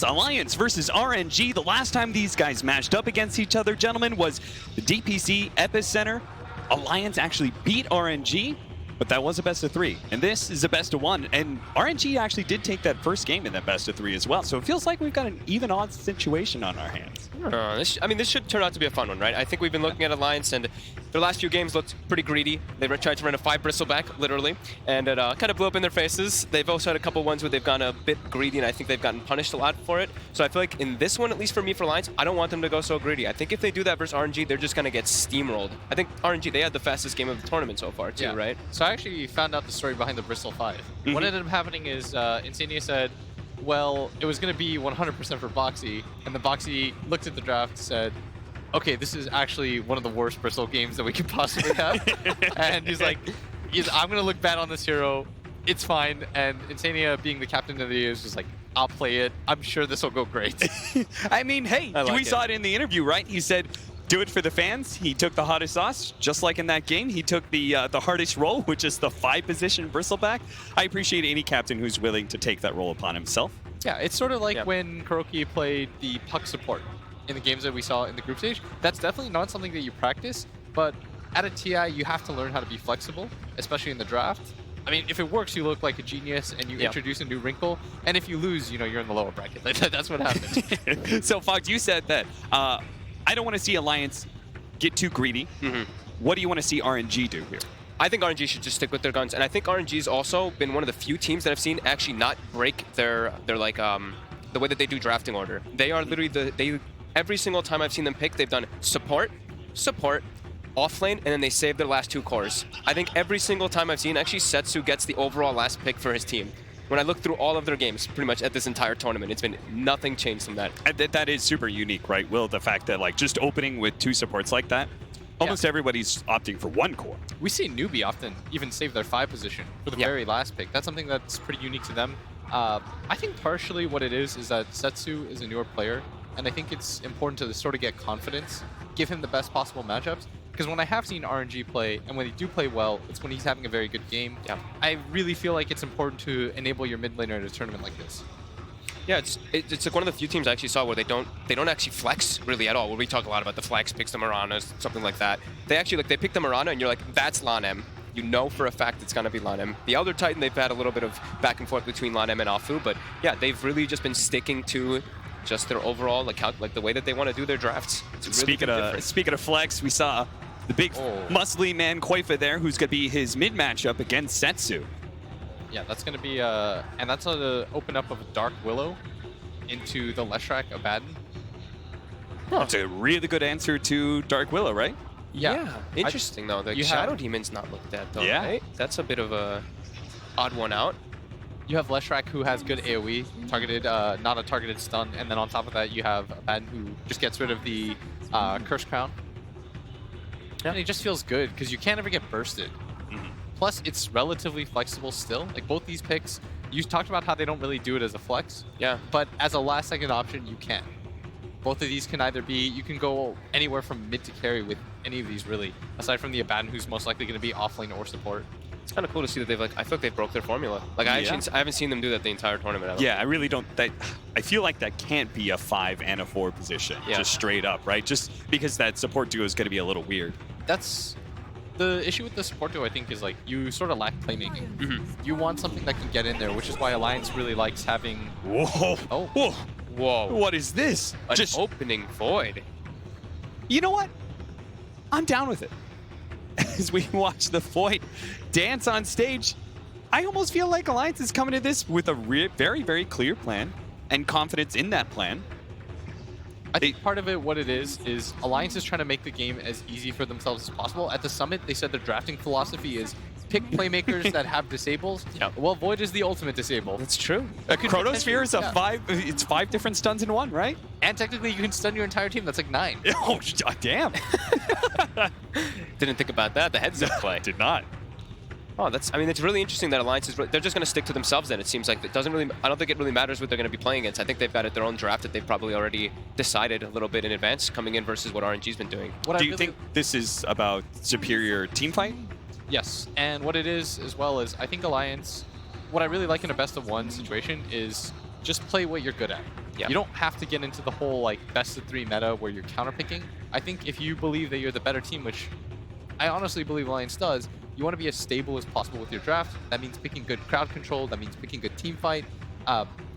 Alliance versus RNG. The last time these guys matched up against each other, gentlemen, was the DPC Epicenter. Alliance actually beat RNG, but that was a best of 3. And this is a best of 1. And RNG actually did take that first game in that best of 3 as well. So it feels like we've got an even odd situation on our hands. This should turn out to be a fun one, right? I think we've been looking at Alliance, and their last few games looked pretty greedy. They tried to run a 5 bristleback, literally, and it kind of blew up in their faces. They've also had a couple ones where they've gone a bit greedy, and I think they've gotten punished a lot for it. So I feel like in this one, at least for me, for Alliance, I don't want them to go so greedy. I think if they do that versus RNG, they're just going to get steamrolled. I think RNG, they had the fastest game of the tournament so far, too, right? So I actually found out the story behind the Bristol 5. What ended up happening is Insania said, well, it was going to be 100% for Boxy, and the Boxy looked at the draft and said, okay, this is actually one of the worst Bristol games that we could possibly have. And he's like, I'm going to look bad on this hero. It's fine. And Insania, being the captain of the year, is just like, I'll play it. I'm sure this will go great. I mean, hey, we saw it in the interview, right? He said, do it for the fans. He took the hottest sauce, just like in that game. He took the hardest role, which is the 5-position bristleback. I appreciate any captain who's willing to take that role upon himself. Yeah, it's sort of like when Kuroki played the puck support in the games that we saw in the group stage. That's definitely not something that you practice, but at a TI, you have to learn how to be flexible, especially in the draft. I mean, if it works, you look like a genius and you introduce a new wrinkle. And if you lose, you're in the lower bracket. That's what happens. So, Fox, you said that I don't want to see Alliance get too greedy. What do you want to see RNG do here? I think RNG should just stick with their guns, and I think RNG's also been one of the few teams that I've seen actually not break their like the way that they do drafting order. They are literally every single time I've seen them pick, they've done support, offlane, and then they save their last 2 cores. I think every single time I've seen, actually Setsu gets the overall last pick for his team. When I look through all of their games, pretty much at this entire tournament, it's been nothing changed from that. That is super unique, right, Will? The fact that just opening with 2 supports like that, almost everybody's opting for 1 core. We see Newbie often even save their 5 position for the very last pick. That's something that's pretty unique to them. I think partially what it is that Setsu is a newer player, and I think it's important to sort of get confidence, give him the best possible matchups. Because when I have seen RNG play, and when they do play well, it's when he's having a very good game. I really feel like it's important to enable your mid laner in a tournament like this. Yeah, it's like one of the few teams I actually saw where they don't actually flex really at all. Where we talk a lot about the flex picks, the Maranas, something like that. They actually they pick the Marana, and you're like, that's Lanem. You know for a fact it's gonna be Lanem. The Elder Titan, they've had a little bit of back and forth between Lanem and Afu, but yeah, they've really just been sticking to just their overall like the way that they want to do their drafts. It's really speaking of flex, we saw the big muscly man Koifa there, who's going to be his mid matchup against Setsu. Yeah, that's going to be and that's the open up of Dark Willow into the Leshrac Abaddon. That's a really good answer to Dark Willow, right? Yeah. Interesting though. The Shadow Demon's not looked at though, right? That's a bit of a odd one out. You have Leshrac, who has good AoE, targeted, not a targeted stun, and then on top of that you have Abaddon, who just gets rid of the Curse Crown. And it just feels good, because you can't ever get bursted. Plus, it's relatively flexible still. Like, both these picks, you talked about how they don't really do it as a flex. Yeah. But as a last-second option, you can. Both of these can either be, you can go anywhere from mid to carry with any of these, really. Aside from the Abaddon, who's most likely going to be offlane or support. It's kind of cool to see that they've, I feel like they broke their formula. Like, I haven't seen them do that the entire tournament. I really don't. I feel like that can't be a 5 and a 4 position, just straight up, right? Just because that support duo is going to be a little weird. That's the issue with the support duo, I think, is you sort of lack playmaking. You want something that can get in there, which is why Alliance really likes having... Whoa. Oh. Whoa. Whoa. What is this? Just opening void. You know what? I'm down with it. As we watch the Void dance on stage, I almost feel like Alliance is coming to this with a very, very clear plan and confidence in that plan. I think part of it, what it is Alliance is trying to make the game as easy for themselves as possible. At the Summit, they said their drafting philosophy is pick playmakers that have disables. Well, Void is the ultimate disable. That's true. Chronosphere is it's 5 different stuns in one, right? And technically, you can stun your entire team. That's like 9. Oh, damn. Didn't think about that. The heads up play. Did not. Oh, it's really interesting that Alliance is, they're just going to stick to themselves then. It seems like I don't think it really matters what they're going to be playing against. I think they've got their own draft that they've probably already decided a little bit in advance coming in versus what RNG's been doing. Do you think this is about superior team fight? Yes, and what it is as well is I think Alliance, what I really like in a best of 1 situation is just play what you're good at. You don't have to get into the whole like best of 3 meta where you're counterpicking. I think if you believe that you're the better team, which I honestly believe Alliance does, you want to be as stable as possible with your draft. That means picking good crowd control. That means picking good team fight.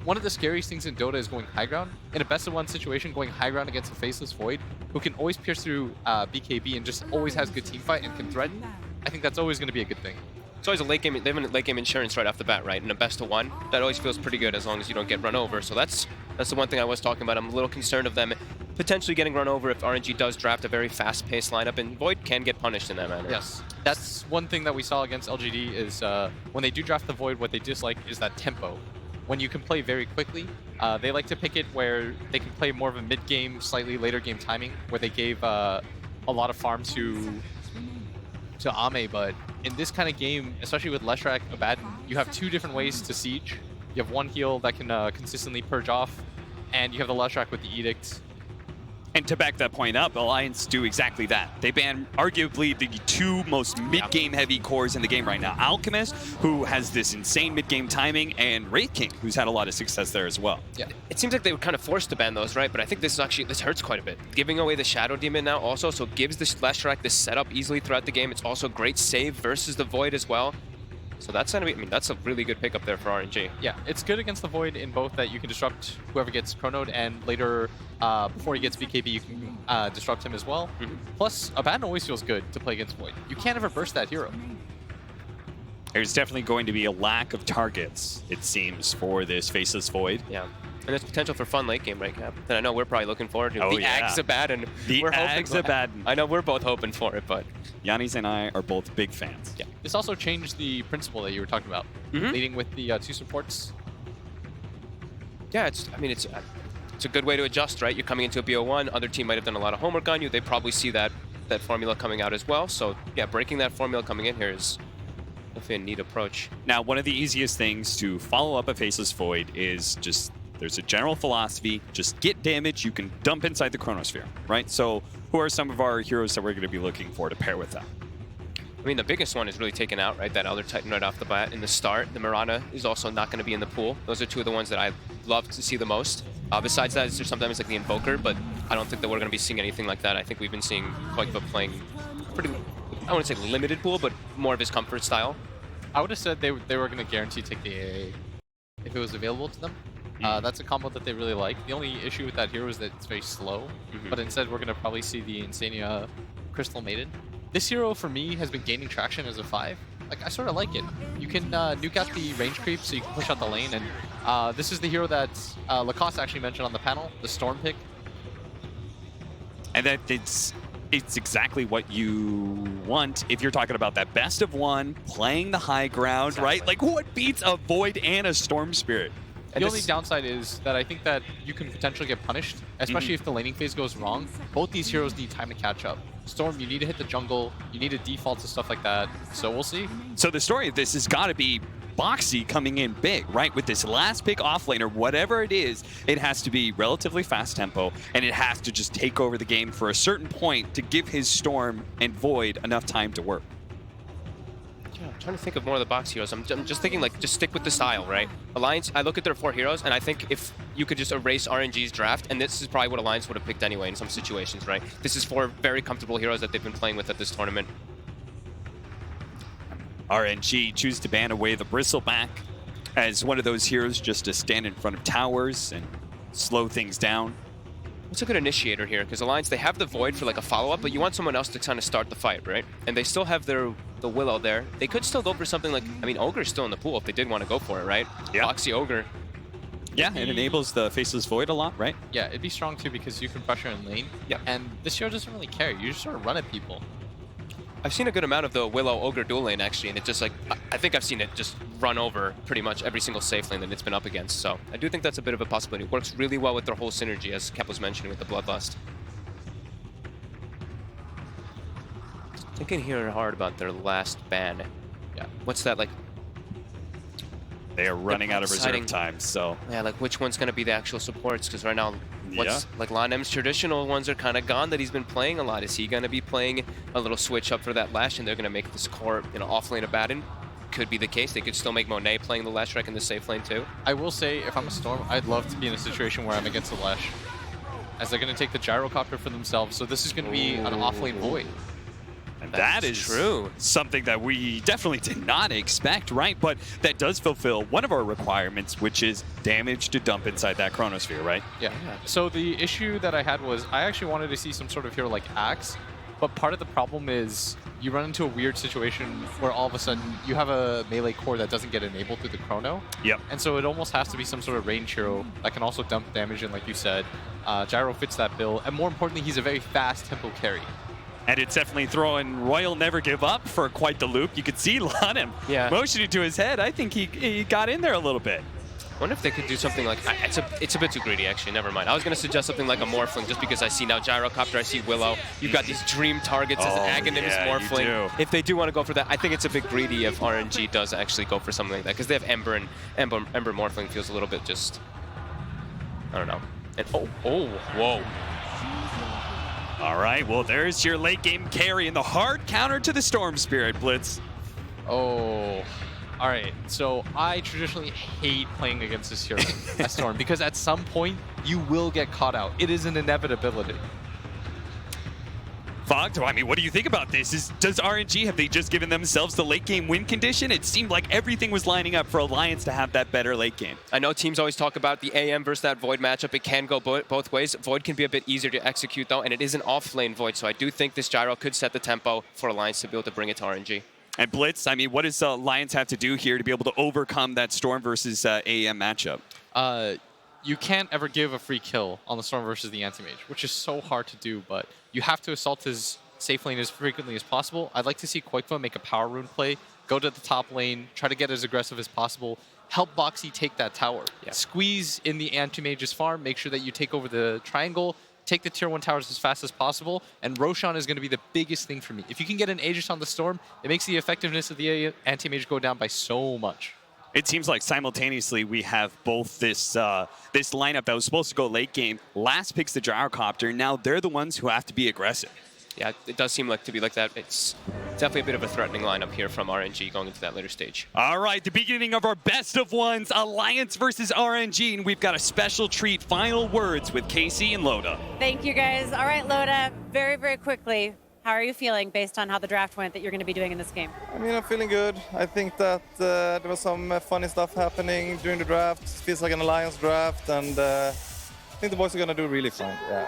One of the scariest things in Dota is going high ground. In a best of 1 situation, going high ground against a faceless Void who can always pierce through BKB and just always has good team fight and can threaten. I think that's always going to be a good thing. It's always a late game. They have a late game insurance right off the bat, right? In a best of 1, that always feels pretty good as long as you don't get run over. So that's the one thing I was talking about. I'm a little concerned of them potentially getting run over if RNG does draft a very fast-paced lineup, and Void can get punished in that manner. Yes, that's one thing that we saw against LGD is when they do draft the Void, what they dislike is that tempo. When you can play very quickly, they like to pick it where they can play more of a mid-game, slightly later game timing, where they gave a lot of farm to Ame, but in this kind of game, especially with Leshrac, Abaddon, you have 2 different ways to siege. You have one heal that can consistently purge off, and you have the Leshrac with the Edict. And to back that point up, Alliance do exactly that. They ban arguably the 2 most mid-game heavy cores in the game right now. Alchemist, who has this insane mid-game timing, and Wraith King, who's had a lot of success there as well. Yeah, it seems like they were kind of forced to ban those, right? But I think this hurts quite a bit. Giving away the Shadow Demon now also, so gives the Leshrac this setup easily throughout the game. It's also great save versus the Void as well. So that's gonna be, I mean, that's a really good pickup there for RNG. Yeah, it's good against the Void in both that you can disrupt whoever gets Chronoed, and later, before he gets BKB, you can disrupt him as well. Plus, Abaddon always feels good to play against Void. You can't ever burst that hero. There's definitely going to be a lack of targets, it seems, for this Faceless Void. Yeah. And there's potential for fun late game, right, Cap? That I know we're probably looking forward to. Oh, the yeah. Ags Abaddon. The We're Ags Abaddon. I know we're both hoping for it, but Yannis and I are both big fans. Yeah. This also changed the principle that you were talking about, leading with the 2 supports. yeah, it's a good way to adjust, right? You're coming into a BO1, other team might have done a lot of homework on you. They probably see that formula coming out as well. So yeah, breaking that formula coming in here is definitely a neat approach. Now, one of the easiest things to follow up a Faceless Void is just, there's a general philosophy, just get damage you can dump inside the Chronosphere, right? So who are some of our heroes that we're going to be looking for to pair with that? I mean, the biggest one is really taken out, right? That Elder Titan right off the bat in the start. The Mirana is also not going to be in the pool. Those are 2 of the ones that I love to see the most. Besides that, there's sometimes like the Invoker, but I don't think that we're going to be seeing anything like that. I think we've been seeing Koikva playing pretty, I wouldn't say limited pool, but more of his comfort style. I would have said they were going to guarantee take the AA if it was available to them. That's a combo that they really like. The only issue with that hero is that it's very slow, but instead we're going to probably see the Insania Crystal Maiden. This hero, for me, has been gaining traction as a 5. Like, I sort of like it. You can nuke out the range creep so you can push out the lane, and this is the hero that Lacoste actually mentioned on the panel, the Storm pick. And that it's exactly what you want if you're talking about that best of 1, playing the high ground, right? Like, what beats a Void and a Storm Spirit? The only downside is that I think that you can potentially get punished, especially if the laning phase goes wrong. Both these heroes need time to catch up. Storm, you need to hit the jungle, you need to default to stuff like that, so we'll see. So the story of this has got to be Boxy coming in big, right? With this last pick offlaner, whatever it is, it has to be relatively fast tempo, and it has to just take over the game for a certain point to give his Storm and Void enough time to work. Yeah, I'm trying to think of more of the box heroes. I'm just thinking, like, just stick with the style, right? Alliance, I look at their 4 heroes, and I think if you could just erase RNG's draft, and this is probably what Alliance would have picked anyway in some situations, right? This is 4 very comfortable heroes that they've been playing with at this tournament. RNG choose to ban away the Bristleback as one of those heroes just to stand in front of towers and slow things down. What's a good initiator here? Because Alliance, they have the Void for like a follow-up, but you want someone else to kind of start the fight, right? And they still have the Willow there. They could still go for something like, I mean, Ogre's still in the pool if they did want to go for it, right? Yeah. Boxy Ogre. Yeah, it enables the Faceless Void a lot, right? Yeah, it'd be strong too because you can pressure in lane. Yeah. And this hero doesn't really care. You just sort of run at people. I've seen a good amount of the Willow Ogre dual lane actually, and it just like, I think I've seen it just run over pretty much every single safe lane that it's been up against. So I do think that's a bit of a possibility. It works really well with their whole synergy, as Kep was mentioning with the Bloodlust. Thinking here hard about their last ban. Yeah, what's that like? They are running out of reserve time, so. Yeah, like which one's going to be the actual supports? Because right now, like Lanem's traditional ones are kind of gone that he's been playing a lot. Is he going to be playing a little switch up for that Lash, and they're going to make this core, offlane Abaddon? could be the case. They could still make Monet playing the Lash Rec in the safe lane too. I will say, if I'm a Storm, I'd love to be in a situation where I'm against the Lash, as they're going to take the gyrocopter for themselves. So this is going to be an off-lane void. And that is true. Something that we definitely did not expect, right? But that does fulfill one of our requirements, which is damage to dump inside that chronosphere, right? Yeah. So the issue that I had was I actually wanted to see some sort of hero like Axe, but part of the problem is you run into a weird situation where all of a sudden you have a melee core that doesn't get enabled through the chrono. Yep. And so it almost has to be some sort of range hero that can also dump damage in, like you said. Gyro fits that bill, and more importantly, he's a very fast tempo carry. And it's definitely throwing Royal Never Give Up for quite the loop. You could see Lanem motioning to his head. I think he got in there a little bit. I wonder if they could do something like, it's a bit too greedy actually, never mind. I was going to suggest something like a Morphling just because I see now Gyrocopter, I see Willow. You've got these dream targets as Aghanims, Morphling. If they do want to go for that, I think it's a bit greedy if RNG does actually go for something like that because they have Ember, and Ember Morphling feels a little bit just, I don't know. And whoa. All right, well, there's your late game carry and the hard counter to the Storm Spirit, Blitz. Oh, all right. So I traditionally hate playing against this hero, a Storm, because at some point you will get caught out. It is an inevitability. Fog, I mean, what do you think about this? Does RNG, have they just given themselves the late game win condition? It seemed like everything was lining up for Alliance to have that better late game. I know teams always talk about the AM versus that Void matchup. It can go both ways. Void can be a bit easier to execute though, and it is an off-lane Void, so I do think this Gyro could set the tempo for Alliance to be able to bring it to RNG. And Blitz, I mean, what does Alliance have to do here to be able to overcome that Storm versus AM matchup? You can't ever give a free kill on the Storm versus the Anti-Mage, which is so hard to do, but you have to assault his safe lane as frequently as possible. I'd like to see Koikva make a power rune play, go to the top lane, try to get as aggressive as possible, help Boxy take that tower. Yeah. Squeeze in the Anti-Mage's farm, make sure that you take over the triangle, take the tier 1 towers as fast as possible, and Roshan is going to be the biggest thing for me. If you can get an Aegis on the Storm, it makes the effectiveness of the Anti-Mage go down by so much. It seems like simultaneously we have both this this lineup that was supposed to go late game. Last picks the Gyrocopter. Now they're the ones who have to be aggressive. Yeah, it does seem like to be like that. It's definitely a bit of a threatening lineup here from RNG going into that later stage. All right, the beginning of our best of ones, Alliance versus RNG, and we've got a special treat. Final words with Casey and Loda. Thank you, guys. All right, Loda, very, very quickly, how are you feeling based on how the draft went that you're going to be doing in this game? I mean, I'm feeling good. I think that there was some funny stuff happening during the draft. It feels like an Alliance draft, and I think the boys are going to do really fine. Yeah.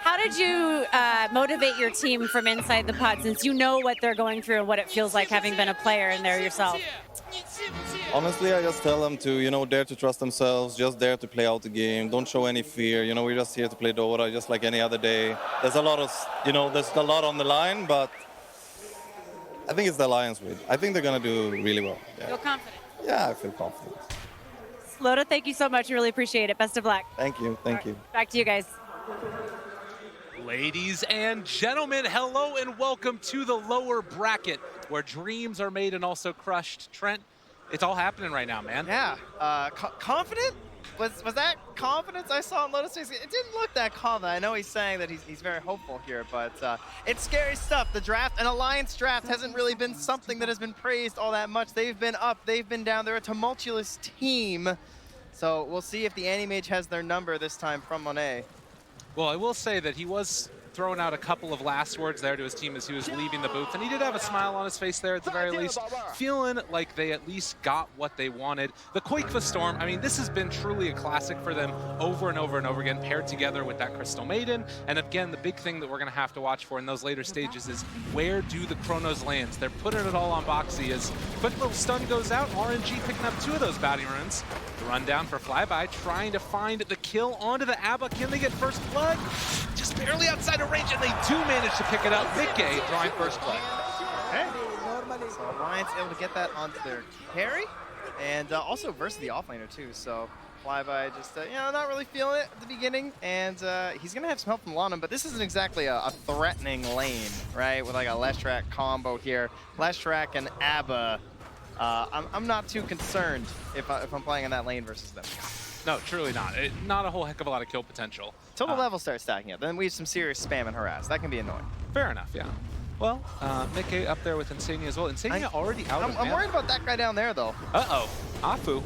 How did you motivate your team from inside the pod, since you know what they're going through and what it feels like having been a player in there yourself? Honestly, I just tell them to, dare to trust themselves, just dare to play out the game, don't show any fear. We're just here to play Dota just like any other day. There's a lot of, there's a lot on the line, but I think it's the Alliance win. I think they're going to do really well. Yeah. Feel confident? Yeah, I feel confident. Loda, thank you so much. We really appreciate it. Best of luck. Thank you. Thank you. Back to you guys. Ladies and gentlemen, hello and welcome to the lower bracket where dreams are made and also crushed. Trent, it's all happening right now, man. Yeah. Confident? Was that confidence I saw in Lotus face? It didn't look that confident. I know he's saying that he's very hopeful here, but it's scary stuff. The draft, an Alliance draft, hasn't really been something that has been praised all that much. They've been up, they've been down. They're a tumultuous team. So we'll see if the Anti-Mage has their number this time from Monet. Well, I will say that he was throwing out a couple of last words there to his team as he was leaving the booth, and he did have a smile on his face there at the very least, feeling like they at least got what they wanted. The Koikva Storm, I mean, this has been truly a classic for them over and over and over again, paired together with that Crystal Maiden. And again, the big thing that we're going to have to watch for in those later stages is where do the Chronos lands? They're putting it all on Boxy as quick little stun goes out. RNG picking up 2 of those bounty runes. The run down for Flyby, trying to find the kill onto the Abba. Can they get first blood? Just barely outside of range, and they do manage to pick it up. Midgate drawing first blood. Okay. So Alliance able to get that onto their carry, and also versus the offlaner too. So Flyby just, not really feeling it at the beginning, and he's going to have some help from Lanham, but this isn't exactly a threatening lane, right? With like a Leshrac combo here. Leshrac and Abba. I'm not too concerned if I'm playing in that lane versus them. No, truly not. Not a whole heck of a lot of kill potential. Till the levels start stacking up, then we have some serious spam and harass. That can be annoying. Fair enough, yeah. Well, Mickey up there with Insania as well. Insania already out of I'm mana. worried about that guy down there, though. Uh-oh. Afu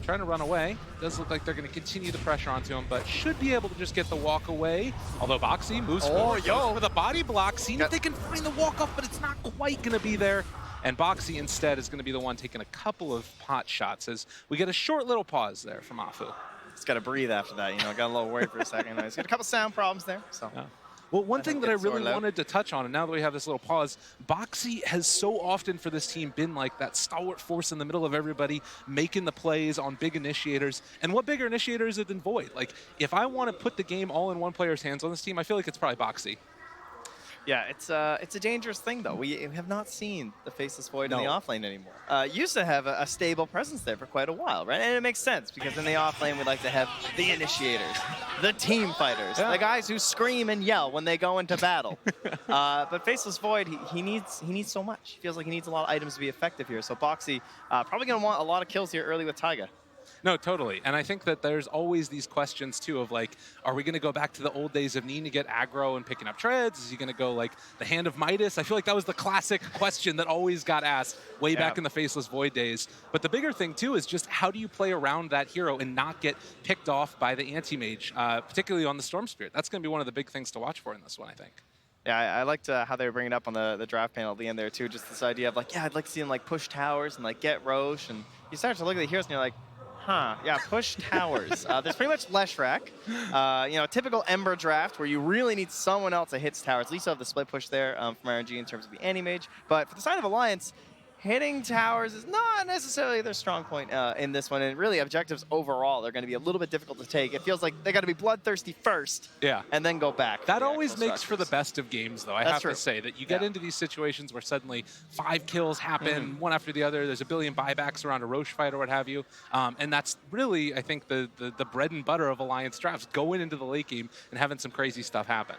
trying to run away. Does look like they're going to continue the pressure onto him, but should be able to just get the walk away. Although Boxy moves forward, goes for the body block, seeing if they can find the walk off, but it's not quite going to be there. And Boxy instead is going to be the one taking a couple of pot shots as we get a short little pause there from Afu. He's got to breathe after that. You know, got a little worried for a second. He's got a couple sound problems there. So. Yeah. Well, one thing that I really loud. wanted to touch on, and now that we have this little pause, Boxy has so often for this team been like that stalwart force in the middle of everybody, making the plays on big initiators. And what bigger initiator is it than Void? Like, if I want to put the game all in one player's hands on this team, I feel like it's probably Boxy. Yeah, it's a dangerous thing, though. We have not seen the Faceless Void in the offlane anymore. Used to have a stable presence there for quite a while, right? And it makes sense, because in the offlane, we like to have the initiators, the team fighters, the guys who scream and yell when they go into battle. But Faceless Void, he needs so much. He feels like he needs a lot of items to be effective here. So Boxy probably going to want a lot of kills here early with Taiga. No, totally. And I think that there's always these questions, too, of like, are we going to go back to the old days of needing to get aggro and picking up treads? Is he going to go like the Hand of Midas? I feel like that was the classic question that always got asked way back in the Faceless Void days. But the bigger thing, too, is just how do you play around that hero and not get picked off by the anti-mage, particularly on the Storm Spirit? That's going to be one of the big things to watch for in this one, I think. Yeah, I liked how they were bringing it up on the draft panel at the end there, too. Just this idea of like, yeah, I'd like to see him like push towers and like get Roche. And you start to look at the heroes and you're like, huh, yeah, push towers. There's pretty much Leshrac. You know, typical Ember draft where you really need someone else that hits towers. At least you have the split push there from RNG in terms of the anti-mage. But for the side of Alliance, hitting towers is not necessarily their strong point in this one. And really, objectives overall, they're going to be a little bit difficult to take. It feels like they got to be bloodthirsty first, and then go back. That always makes for the best of games, though. I have to say that you get into these situations where suddenly 5 kills happen, one after the other. There's a billion buybacks around a Roche fight or what have you. And that's really, I think, the bread and butter of Alliance drafts, going into the late game and having some crazy stuff happen.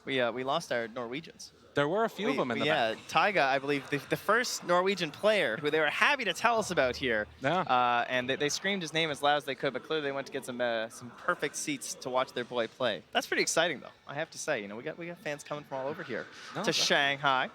We lost our Norwegians. There were a few of them in the back. Taiga, I believe, the first Norwegian player who they were happy to tell us about here. Yeah. And they screamed his name as loud as they could, but clearly they went to get some perfect seats to watch their boy play. That's pretty exciting, though. I have to say, you know, we got fans coming from all over here to Shanghai,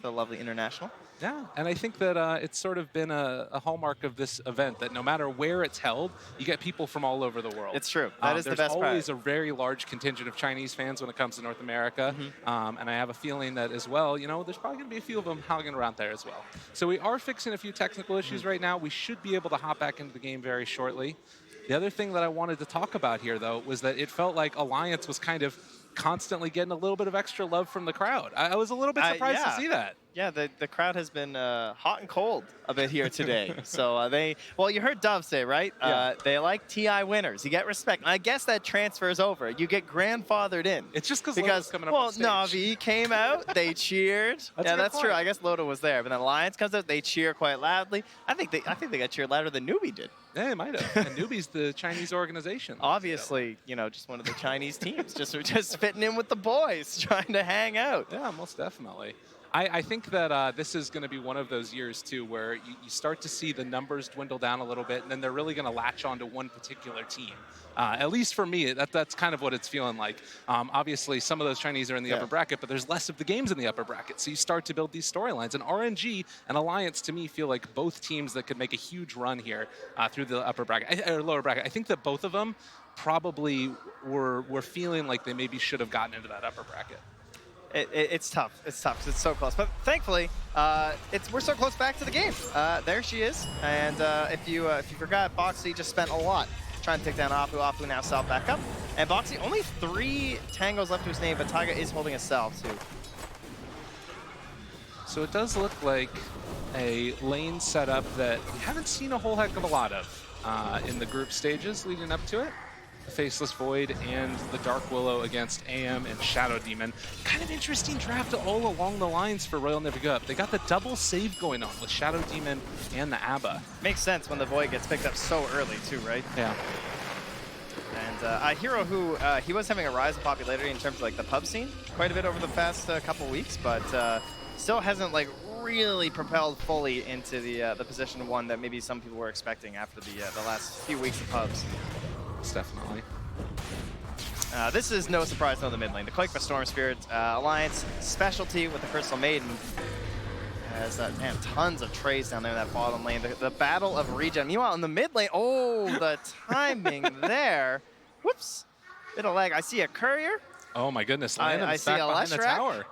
the lovely international. Yeah, and I think that it's sort of been a hallmark of this event that no matter where it's held, you get people from all over the world. It's true. That is the best part. There's always a very large contingent of Chinese fans when it comes to North America, and I have a feeling that as well, you know, there's probably going to be a few of them hanging around there as well. So we are fixing a few technical issues right now. We should be able to hop back into the game very shortly. The other thing that I wanted to talk about here, though, was that it felt like Alliance was kind of constantly getting a little bit of extra love from the crowd. I was a little bit surprised to see that. Yeah, the crowd has been hot and cold a bit here today. So well, you heard Dove say, right? Yeah. They like TI winners. You get respect. And I guess that transfers over. You get grandfathered in. It's just because coming up on stage. Navi came out, they cheered. That's true. I guess Loda was there. But then Alliance comes out, they cheer quite loudly. I think they got cheered louder than Newbie did. Yeah, they might have. And Newbie's the Chinese organization. Obviously, you know, just one of the Chinese teams, just fitting in with the boys, trying to hang out. Yeah, most definitely. I think that this is going to be one of those years, too, where you start to see the numbers dwindle down a little bit, and then they're really going to latch on to one particular team. At least for me, that's kind of what it's feeling like. Obviously, some of those Chinese are in the upper bracket, but there's less of the games in the upper bracket, so you start to build these storylines. And RNG and Alliance, to me, feel like both teams that could make a huge run here through the upper bracket, or lower bracket. I think that both of them probably were feeling like they maybe should have gotten into that upper bracket. It's tough. It's tough because it's so close. But thankfully, we're so close back to the game. There she is. And if you forgot, Boxy just spent a lot trying to take down Afu. Afu now salve back up. And Boxy, only 3 tangos left to his name, but Taiga is holding a salve too. So it does look like a lane setup that we haven't seen a whole heck of a lot of in the group stages leading up to it. Faceless Void and the Dark Willow against AM and Shadow Demon. Kind of interesting draft all along the lines for Royal Never Give Up. They got the double save going on with Shadow Demon and the ABBA. Makes sense when the Void gets picked up so early too, right? Yeah. And a hero who, he was having a rise in popularity in terms of like the pub scene quite a bit over the past couple weeks, but still hasn't like really propelled fully into the position 1 that maybe some people were expecting after the last few weeks of pubs. Definitely. This is no surprise though, the mid lane. The Quake for Storm Spirit Alliance specialty with the Crystal Maiden. Has man, tons of trays down there in that bottom lane. The battle of regen. Meanwhile, in the mid lane, oh, the timing there. Whoops, bit of lag. I see a courier. Oh my goodness, Landon I is see back a behind the Leshrac. tower.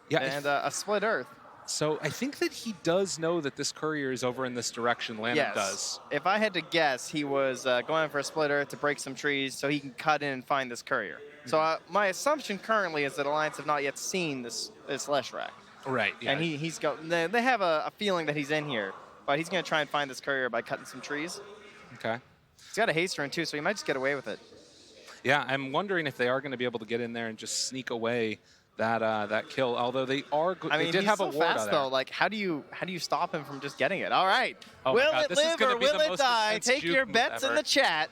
Yeah, And a split earth. so I think that he does know that this courier is over in this direction. Landon does. If I had to guess, he was going for a split earth to break some trees so he can cut in and find this courier. So my assumption currently is that Alliance have not yet seen this Leshrac. Right. Yeah. And he's go. They have a feeling that he's in here, but he's going to try and find this courier by cutting some trees. okay. He's got a haste rune too, so he might just get away with it. Yeah, I'm wondering if they are going to be able to get in there and just sneak away that kill. Although they are, I mean, they did he's have so a ward fast out though. there. Like, how do you stop him from just getting it? All right, Oh my will God, it this is live gonna or be the will it most die? intense Take juke your move bets in ever. the chat.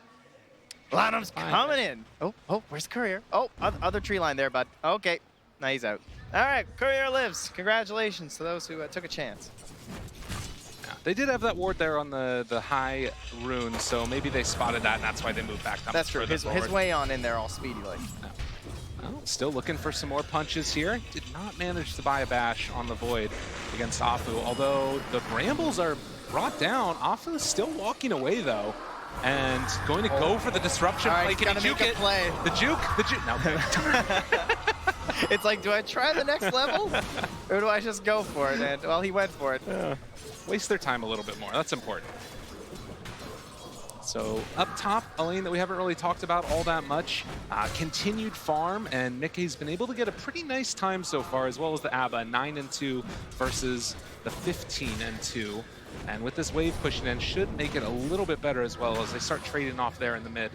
Lanham's coming in. Oh, where's the courier? Oh, other tree line there, bud. Okay, now he's out. All right, courier lives. Congratulations to those who took a chance. They did have that ward there on the high rune, so maybe they spotted that, and that's why they moved back. That's true. His way on in there, all speedy like. Well, still looking for some more punches here. Did not manage to buy a bash on the Void against Afu, although the Brambles are brought down. Afu is still walking away, though, and going to go for the disruption All right, play. he's Can gotta he juke make a it? play. The juke? No. It's like, do I try the next level, or do I just go for it? And well, he went for it. Waste their time a little bit more. That's important. So up top, a lane that we haven't really talked about all that much. Continued farm, and Mickey's been able to get a pretty nice time so far, as well as the ABBA, 9-2 versus the 15-2. And with this wave pushing in, should make it a little bit better as well as they start trading off there in the mid.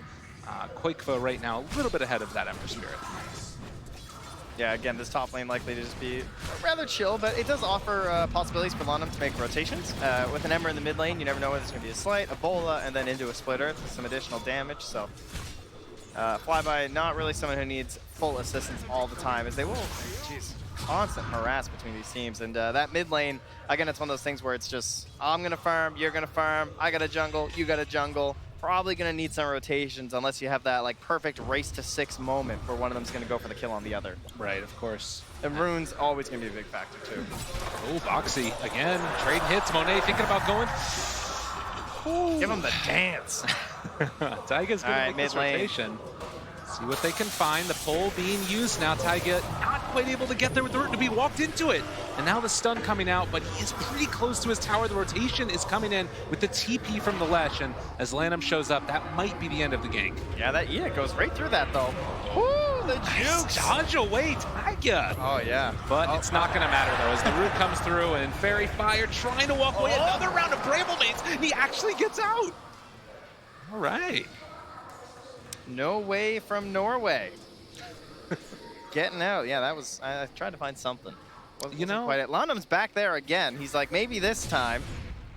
Quakefo right now a little bit ahead of that Ember Spirit. Yeah, again, this top lane likely to just be rather chill, but it does offer possibilities for London to make rotations. With an Ember in the mid lane, you never know whether it's going to be a Slight, a Bola, and then into a Split Earth with some additional damage. So Flyby, not really someone who needs full assistance all the time, as they will, constant harass between these teams. And that mid lane, again, it's one of those things where it's just, I'm going to farm, you're going to farm, I got a jungle, you got a jungle. Probably going to need some rotations unless you have that like perfect race to 6 moment where one of them's going to go for the kill on the other. Right, of course. And Rune's always going to be a big factor too. Oh, Boxy again, trading hits. Monet thinking about going. Ooh. Give him the dance. Taiga's going to make this rotation. See what they can find. The pole being used now. Taiga not quite able to get there with the root to be walked into it. And now the stun coming out, but he is pretty close to his tower. The rotation is coming in with the TP from the Lesh. And as Lanham shows up, that might be the end of the gank. Yeah, that goes right through that though. Woo, the jukes. Dodge away, Taiga. Oh yeah. But it's not going to matter though, as the root comes through and Fairy Fire trying to walk away. Another round of Bramble mates, and he actually gets out. All right. No way from Norway. Getting out. Yeah, that was, I tried to find something. You know, quite it. London's back there again. He's like, maybe this time,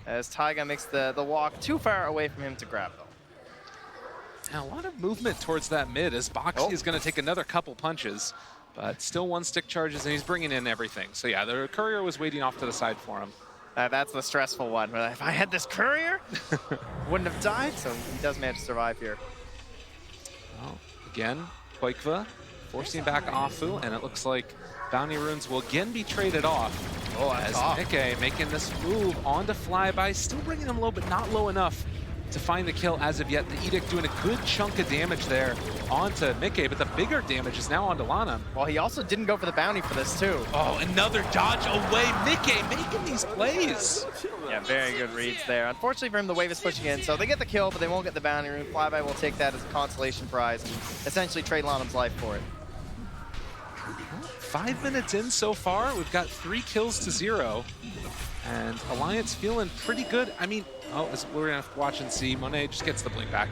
as Taiga makes the walk too far away from him to grab though. Now, a lot of movement towards that mid as Boxy is going to take another couple punches, but still one stick charges and he's bringing in everything. So yeah, the courier was waiting off to the side for him. That's the stressful one. If I had this courier, wouldn't have died. So he does manage to survive here. Well, again, Quakeva forcing back Afu, and it looks like Bounty Runes will again be traded off. Oh, that's as off. Mickey making this move onto Flyby, still bringing him low, but not low enough to find the kill as of yet. The Edict doing a good chunk of damage there onto Mickey, but the bigger damage is now onto Lana. Well, he also didn't go for the bounty for this too. Oh, another dodge away. Mickey making these plays. Yeah, very good reads there. Unfortunately for him, the wave is pushing in, so they get the kill, but they won't get the bounty rune. Flyby will take that as a consolation prize and essentially trade Lanham's life for it. 5 minutes in so far, we've got 3 kills to 0. And Alliance feeling pretty good. I mean, we're gonna have to watch and see. Monet just gets the blink back.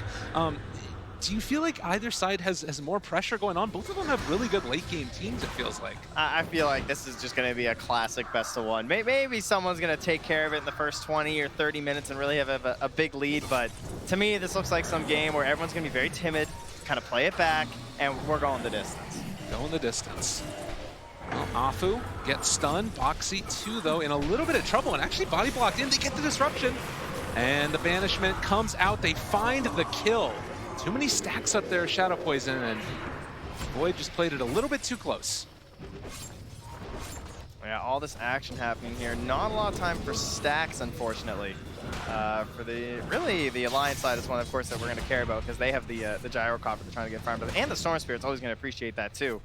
Do you feel like either side has more pressure going on? Both of them have really good late game teams, it feels like. I feel like this is just going to be a classic best of one. Maybe someone's going to take care of it in the first 20 or 30 minutes and really have a big lead, but to me, this looks like some game where everyone's going to be very timid, kind of play it back, and we're going the distance. Going the distance. Well, Afu gets stunned. Boxy too, though, in a little bit of trouble, and actually body blocked in. They get the disruption, and the banishment comes out. They find the kill. Too many stacks up there, Shadow Poison, and Void just played it a little bit too close. Yeah, all this action happening here. Not a lot of time for stacks, unfortunately. For the Alliance side is one, of course, that we're going to care about because they have the gyrocopter they're trying to get farmed up, and the Storm Spirit's always going to appreciate that too.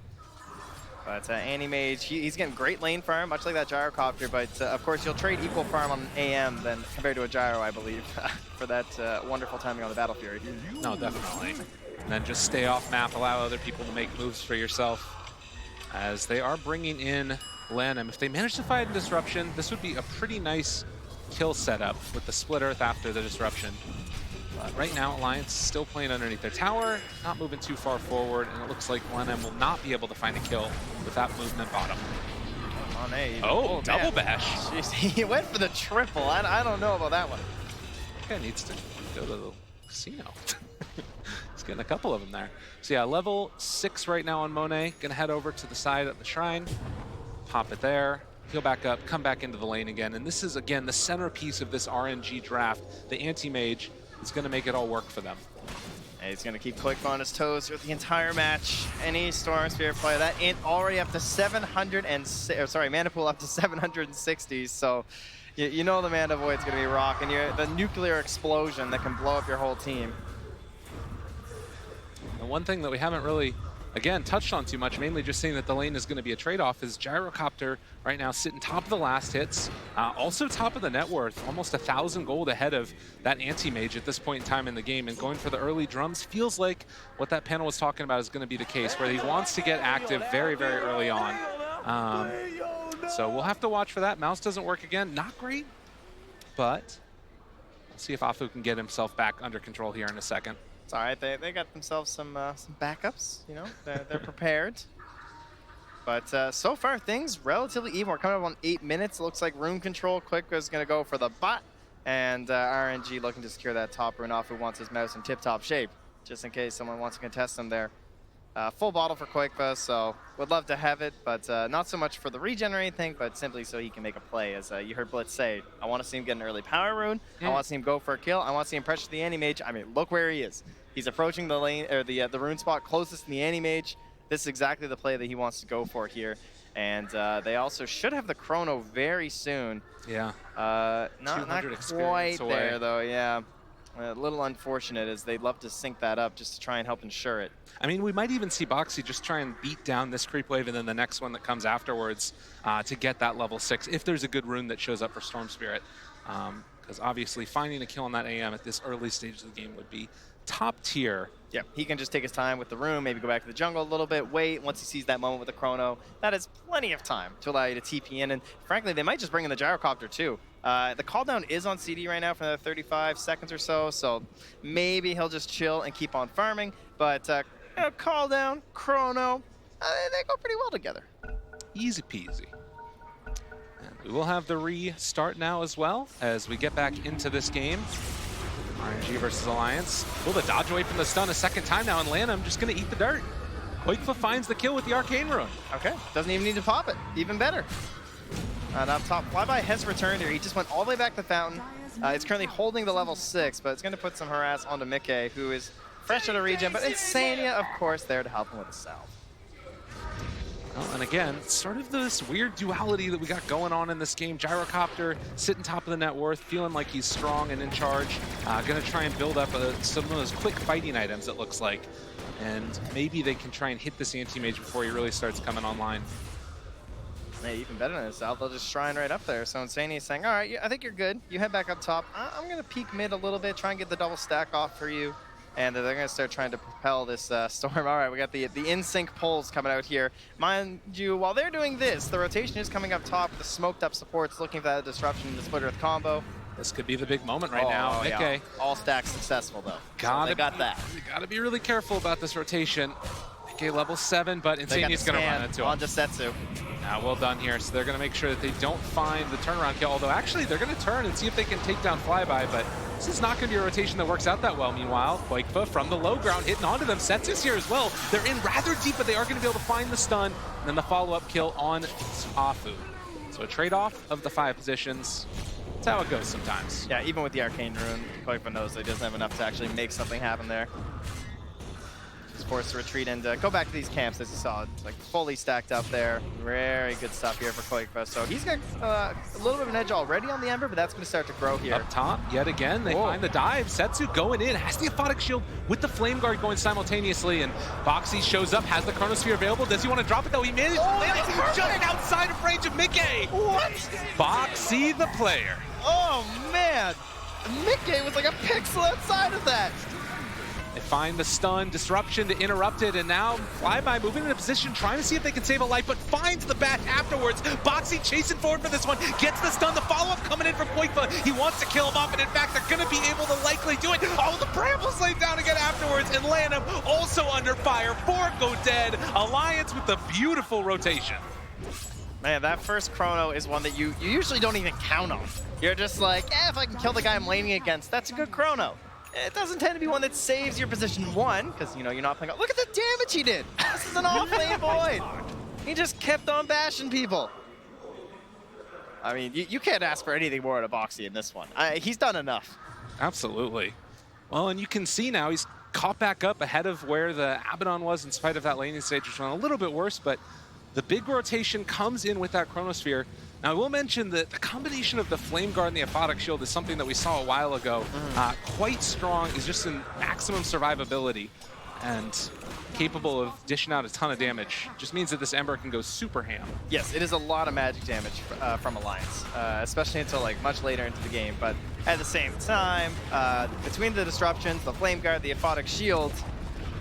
But Anti-Mage, he's getting great lane farm, much like that gyrocopter. But of course, you'll trade equal farm on AM than compared to a gyro, I believe, for that wonderful timing on the Battle Fury. No, definitely. And then just stay off map, allow other people to make moves for yourself. As they are bringing in Lanham. If they manage to find a disruption, this would be a pretty nice kill setup with the Split Earth after the disruption. But right now, Alliance still playing underneath their tower, not moving too far forward, and it looks like Lanham will not be able to find a kill with that movement bottom. Oh, double bash. Jeez, he went for the triple. I don't know about that one. Guy needs to go to the casino. He's getting a couple of them there. So yeah, level 6 right now on Monet. Gonna head over to the side of the shrine, pop it there, heal back up, come back into the lane again. And this is, again, the centerpiece of this RNG draft. The Anti-Mage is gonna make it all work for them. And he's gonna keep Quick on his toes throughout the entire match. Any Storm Spirit play, that already up to 700 and, mana pool up to 760. So you know the Mana Void's gonna be rocking you. The nuclear explosion that can blow up your whole team. The one thing that we haven't really, again, touched on too much, mainly just saying that the lane is going to be a trade-off, is Gyrocopter right now sitting top of the last hits, also top of the net worth, almost 1,000 gold ahead of that Anti-Mage at this point in time in the game, and going for the early drums feels like what that panel was talking about is going to be the case, where he wants to get active very, very early on. So we'll have to watch for that. Mouse doesn't work again. Not great, but we'll see if Afu can get himself back under control here in a second. It's all right. They got themselves some backups. You know, they're prepared. But so far, things relatively even. We're coming up on 8 minutes. Looks like rune control. Quick is going to go for the bot. And RNG looking to secure that top rune off, who wants his mouse in tip-top shape, just in case someone wants to contest him there. Full bottle for Quakeba, so would love to have it, but not so much for the regen or anything, but simply so he can make a play. As you heard Blitz say, I want to see him get an early power rune. I want to see him go for a kill. I want to see him pressure the Anti-Mage. I mean, look where he is. He's approaching the lane, or the rune spot closest to the Anti-Mage. This is exactly the play that he wants to go for here. And they also should have the Chrono very soon. Yeah. Not quite there, though, yeah. A little unfortunate, as they'd love to sync that up just to try and help ensure it. I mean, we might even see Boxy just try and beat down this creep wave and then the next one that comes afterwards to get that level 6, if there's a good rune that shows up for Storm Spirit. Because obviously finding a kill on that AM at this early stage of the game would be top tier. Yeah, he can just take his time with the rune, maybe go back to the jungle a little bit, wait. Once he sees that moment with the Chrono, that is plenty of time to allow you to TP in. And frankly, they might just bring in the Gyrocopter too. The call down is on CD right now for another 35 seconds or so maybe he'll just chill and keep on farming. But you know, call down, Chrono, they go pretty well together. Easy peasy. And we will have the restart now as well as we get back into this game. RNG versus Alliance. Will the dodge away from the stun a second time now, and Lanham just going to eat the dirt. Quakeba finds the kill with the Arcane Rune. Okay, doesn't even need to pop it. Even better. And up top, Flyby has returned here. He just went all the way back to Fountain. It's currently holding the level 6, but it's going to put some harass onto Mickey, who is fresh out of regen, but Insania, of course, there to help him with the salve. Well, and again, sort of this weird duality that we got going on in this game. Gyrocopter sitting top of the net worth, feeling like he's strong and in charge. Going to try and build up some of those quick fighting items, it looks like. And maybe they can try and hit this Anti-Mage before he really starts coming online. Hey, even better than this, they'll just shrine right up there. So Insania is saying, all right, I think you're good. You head back up top. I'm going to peek mid a little bit, try and get the double stack off for you. And they're going to start trying to propel this storm. All right, we got the in-sync pulls coming out here. Mind you, while they're doing this, the rotation is coming up top with the smoked up supports looking for that disruption in the Split Earth combo. This could be the big moment right now. Mickey. Yeah. All stacks successful, though. They got that. You got to be really careful about this rotation. Mickey level 7, but Insania's going to run into him. On Desetsu. Well done here. So they're going to make sure that they don't find the turnaround kill. Although, actually, they're going to turn and see if they can take down Flyby, but this is not going to be a rotation that works out that well. Meanwhile, Quakeba from the low ground hitting onto them. Setsu's here as well. They're in rather deep, but they are going to be able to find the stun, and then the follow-up kill on Afu. So a trade-off of the 5 positions. That's how it goes sometimes. Yeah, even with the Arcane Rune, Quakeba knows that he doesn't have enough to actually make something happen there. is forced to retreat and go back to these camps, as you saw, like fully stacked up there. Very good stuff here for Koikva. So he's got a little bit of an edge already on the Ember, but that's going to start to grow here. Up top, yet again, they find the dive. Setsu going in, has the Aphotic Shield with the Flame Guard going simultaneously, and Boxy shows up, has the Chronosphere available. Does he want to drop it though? He managed to land it just outside of range of Mickey. What? Boxy the player. Oh man! Mickey was like a pixel outside of that. They find the stun, disruption to interrupt it, and now Flyby moving in a position, trying to see if they can save a life, but finds the bat afterwards. Boxy chasing forward for this one, gets the stun, the follow-up coming in from Koikva. He wants to kill him off, and in fact, they're gonna be able to likely do it. Oh, the Brambles laid down again afterwards, and Lanham also under fire. 4 go dead. Alliance with the beautiful rotation. Man, that first chrono is one that you usually don't even count on. You're just like, if I can kill the guy I'm laning against, that's a good chrono. It doesn't tend to be one that saves your position one, because you're not playing. Look at the damage he did. This is an off-lane void. He just kept on bashing people. I mean, you can't ask for anything more at a Boxy in this one. He's done enough. Absolutely. Well, and you can see now he's caught back up ahead of where the Abaddon was, in spite of that laning stage, which went a little bit worse, but the big rotation comes in with that Chronosphere. Now, I will mention that the combination of the Flame Guard and the Aphotic Shield is something that we saw a while ago. Quite strong, is just in maximum survivability and capable of dishing out a ton of damage. Just means that this Ember can go super ham. Yes, it is a lot of magic damage from Alliance, especially until like much later into the game. But at the same time, between the disruptions, the Flame Guard, the Aphotic Shield,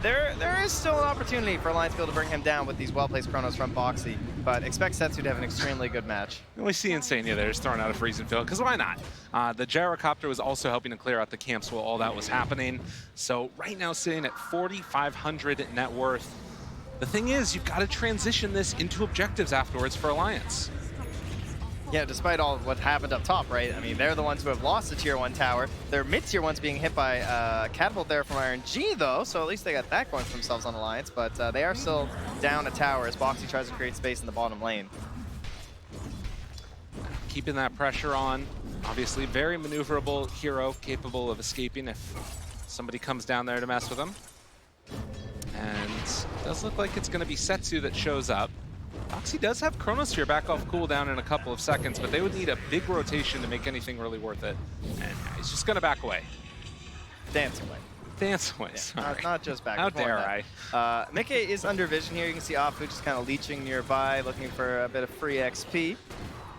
there is still an opportunity for Alliance to be able to bring him down with these well-placed chronos from Boxy, but expect Setsu to have an extremely good match. We see Insania there just throwing out a freezing field, because why not? The Gyrocopter was also helping to clear out the camps while all that was happening. So right now sitting at 4,500 net worth. The thing is, you've got to transition this into objectives afterwards for Alliance. Yeah, despite all of what happened up top, right? I mean, they're the ones who have lost the Tier 1 tower. Their mid-tier one's being hit by Catapult there from RNG, though, so at least they got that going for themselves on Alliance, but they are still down a tower as Boxy tries to create space in the bottom lane. Keeping that pressure on. Obviously, very maneuverable hero, capable of escaping if somebody comes down there to mess with him. And it does look like it's going to be Setsu that shows up. Boxy does have Chronosphere back off cooldown in a couple of seconds, but they would need a big rotation to make anything really worth it. And he's just going to back away. Dance away. Dance away, Yeah, sorry. not just back. How dare I? Mickey is under vision here. You can see Afu just kind of leeching nearby, looking for a bit of free XP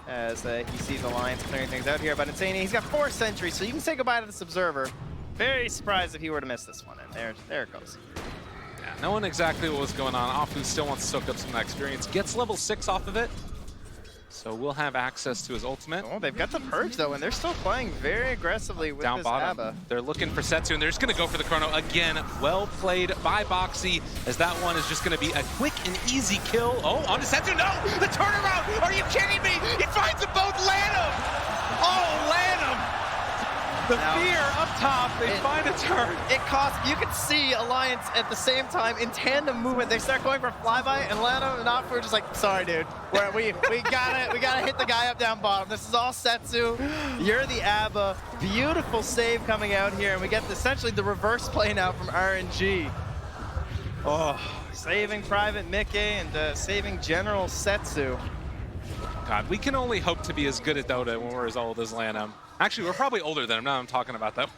as he sees Alliance clearing things out here. But Insania, he's got 4 sentries, so you can say goodbye to this Observer. Very surprised if he were to miss this one, and there it goes. Yeah, knowing exactly what was going on, Afu still wants to soak up some of that experience. Gets level 6 off of it, so we'll have access to his ultimate. Oh, they've got the Purge, though, and they're still playing very aggressively with Down this bottom. ABBA. They're looking for Setsu, and they're just going to go for the chrono again. Well played by Boxy, as that one is just going to be a quick and easy kill. Oh, onto Setsu. No! The turnaround! Are you kidding me? He finds them both. Lanham! Oh, Lanham! The fear up top. They find a turn. It costs. You can see Alliance at the same time in tandem movement. They start going for flyby, and Lano and Afu are just like, sorry, dude. We gotta hit the guy up down bottom. This is all Setsu. You're the ABBA. Beautiful save coming out here, and we get essentially the reverse play now from RNG. Oh, saving Private Mickey and saving General Setsu. God, we can only hope to be as good at Dota when we're as old as Lanham. Actually, we're probably older than him, now I'm talking about that.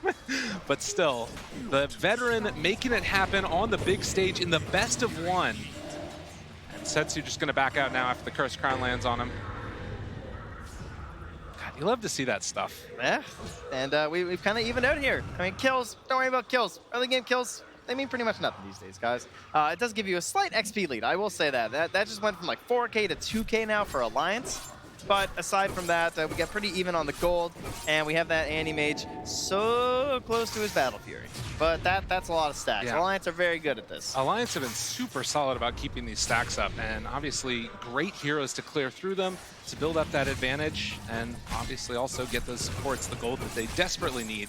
But still, the veteran making it happen on the big stage in the best of one. And Setsu just going to back out now after the Cursed Crown lands on him. God, you love to see that stuff. Yeah, and we've kind of evened out here. I mean, kills, don't worry about kills. Early game kills, they mean pretty much nothing these days, guys. It does give you a slight XP lead, I will say that. That just went from like 4K to 2K now for Alliance. But aside from that, we get pretty even on the gold, and we have that Anti-Mage so close to his Battle Fury. But that's a lot of stacks. Yeah. Alliance are very good at this. Alliance have been super solid about keeping these stacks up, and obviously great heroes to clear through them, to build up that advantage, and obviously also get those supports, the gold that they desperately need.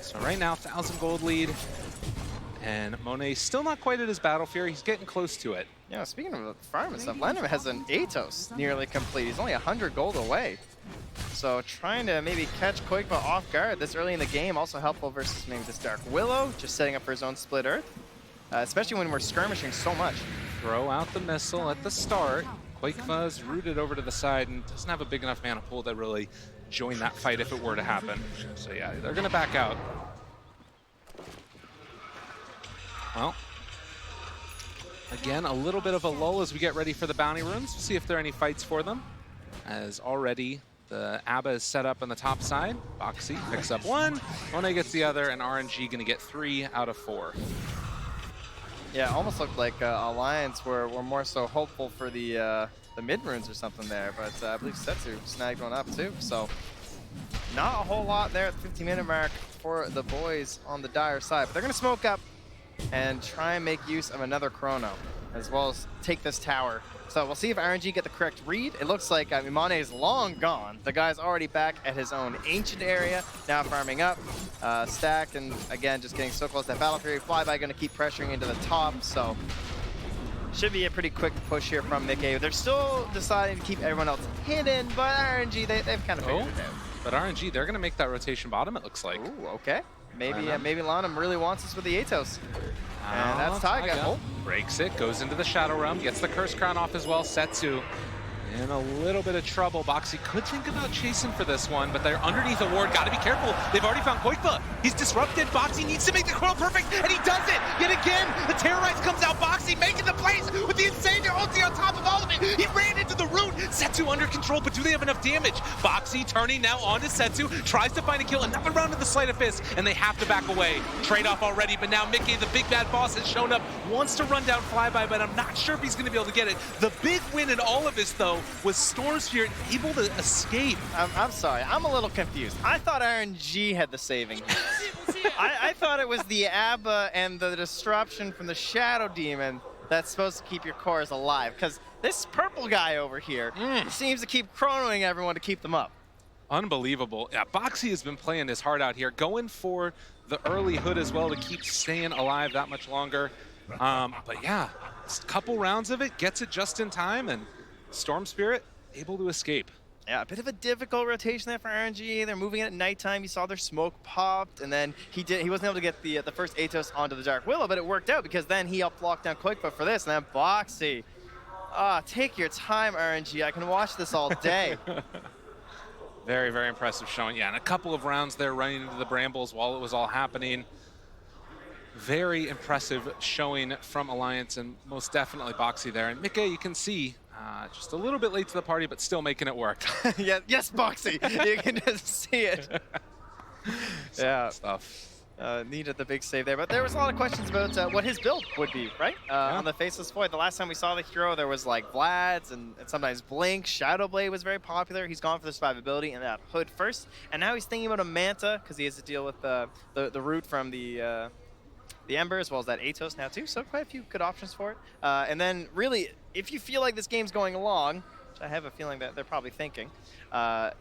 So right now, 1,000 gold lead, and Monet still not quite at his Battle Fury. He's getting close to it. Yeah, speaking of farm and stuff, Lenham has an Atos nearly complete. He's only 100 gold away. So trying to maybe catch Koikva off guard this early in the game, also helpful versus maybe this Dark Willow, just setting up for his own Split Earth. especially when we're skirmishing so much. Throw out the missile at the start. Quakefuzz rooted over to the side and doesn't have a big enough mana pool to really join that fight if it were to happen. So yeah, they're gonna back out. Well, again, a little bit of a lull as we get ready for the bounty runes. See if there are any fights for them. As already the ABBA is set up on the top side. Boxy picks up one, One gets the other, and RNG gonna get 3 out of 4. Yeah, almost looked like Alliance were more so hopeful for the mid runes or something there, but I believe Setsu snagged one up too. So not a whole lot there at the 15-minute mark for the boys on the Dire side. But they're going to smoke up and try and make use of another Chrono, as well as take this tower. So we'll see if RNG get the correct read. It looks like Mane is long gone. The guy's already back at his own ancient area, now farming up. Stack, and again, just getting so close to that Battle Fury. Flyby going to keep pressuring into the top, so should be a pretty quick push here from Mickey. They're still deciding to keep everyone else hidden, but RNG, they've kind of figured it out. But RNG, they're going to make that rotation bottom, it looks like. Ooh, okay. Maybe Lanham really wants us with the Atos. And that's Taiga. Oh. Breaks it, goes into the Shadow Realm, gets the Curse Crown off as well. Setsu in a little bit of trouble. Boxy could think about chasing for this one, but they're underneath a ward. Gotta be careful. They've already found Koikba. He's disrupted. Boxy needs to make the chrono perfect, and he does it yet again. The Terrorize comes out. Boxy making the plays with the insane ulti on top of all of it. He ran into the root. Setsu under control, but do they have enough damage? Boxy turning now onto Setsu, tries to find a kill. Another round of the Sleight of Fist, and they have to back away. Trade off already, but now Mickey, the big bad boss, has shown up. Wants to run down Flyby, but I'm not sure if he's going to be able to get it. The big win in all of this, though, was Stormsphere able to escape. I'm sorry, I'm a little confused. I thought RNG had the saving. I thought it was the ABBA and the disruption from the Shadow Demon that's supposed to keep your cores alive, because this purple guy over here seems to keep chronoing everyone to keep them up. Unbelievable. Yeah, Boxy has been playing his heart out here, going for the early hood as well to keep staying alive that much longer. But yeah, a couple rounds of it, gets it just in time, and Storm Spirit able to escape. Yeah, a bit of a difficult rotation there for RNG. They're moving it at nighttime. You saw their smoke popped, and then he wasn't able to get the first Atos onto the Dark Willow, but it worked out because then he helped lock down Quickfoot for this, and then Boxy. Take your time, RNG. I can watch this all day. Very, very impressive showing. Yeah, and a couple of rounds there running into the brambles while it was all happening. Very impressive showing from Alliance, and most definitely Boxy there. And Mickey, you can see, just a little bit late to the party, but still making it work. Yeah, yes, Boxy. You can just see it. Yeah. Stuff. Needed the big save there, but there was a lot of questions about what his build would be, right? On the Faceless Void. The last time we saw the hero, there was like Vlad's and sometimes Blink. Shadowblade was very popular. He's gone for the survivability and that hood first, and now he's thinking about a Manta because he has to deal with the root from the Ember, as well as that Atos now too, so quite a few good options for it. And then really, if you feel like this game's going along, which I have a feeling that they're probably thinking,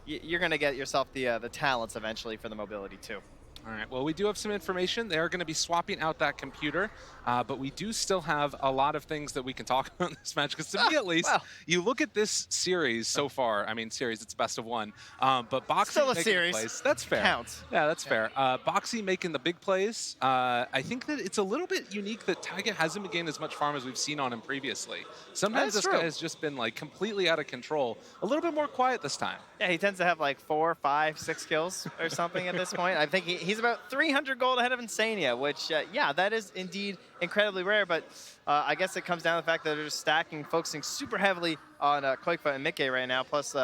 you're going to get yourself the talents eventually for the mobility too. All right, well, we do have some information. They are going to be swapping out that computer, but we do still have a lot of things that we can talk about in this match, because to me, at least, you look at this series so far, I mean, series, it's best of one, but Boxy still a making series. the plays. That's fair. Counts. Yeah, that's fair. Boxy making the big plays. I think that it's a little bit unique that Taiga hasn't been getting as much farm as we've seen on him previously. Sometimes this guy has just been like completely out of control. A little bit more quiet this time. Yeah, he tends to have like 4, 5, 6 kills or something at this point. I think he's about 300 gold ahead of Insania, which, yeah, that is indeed incredibly rare, but I guess it comes down to the fact that they're just stacking, focusing super heavily on Koikfa and Mickey right now, plus,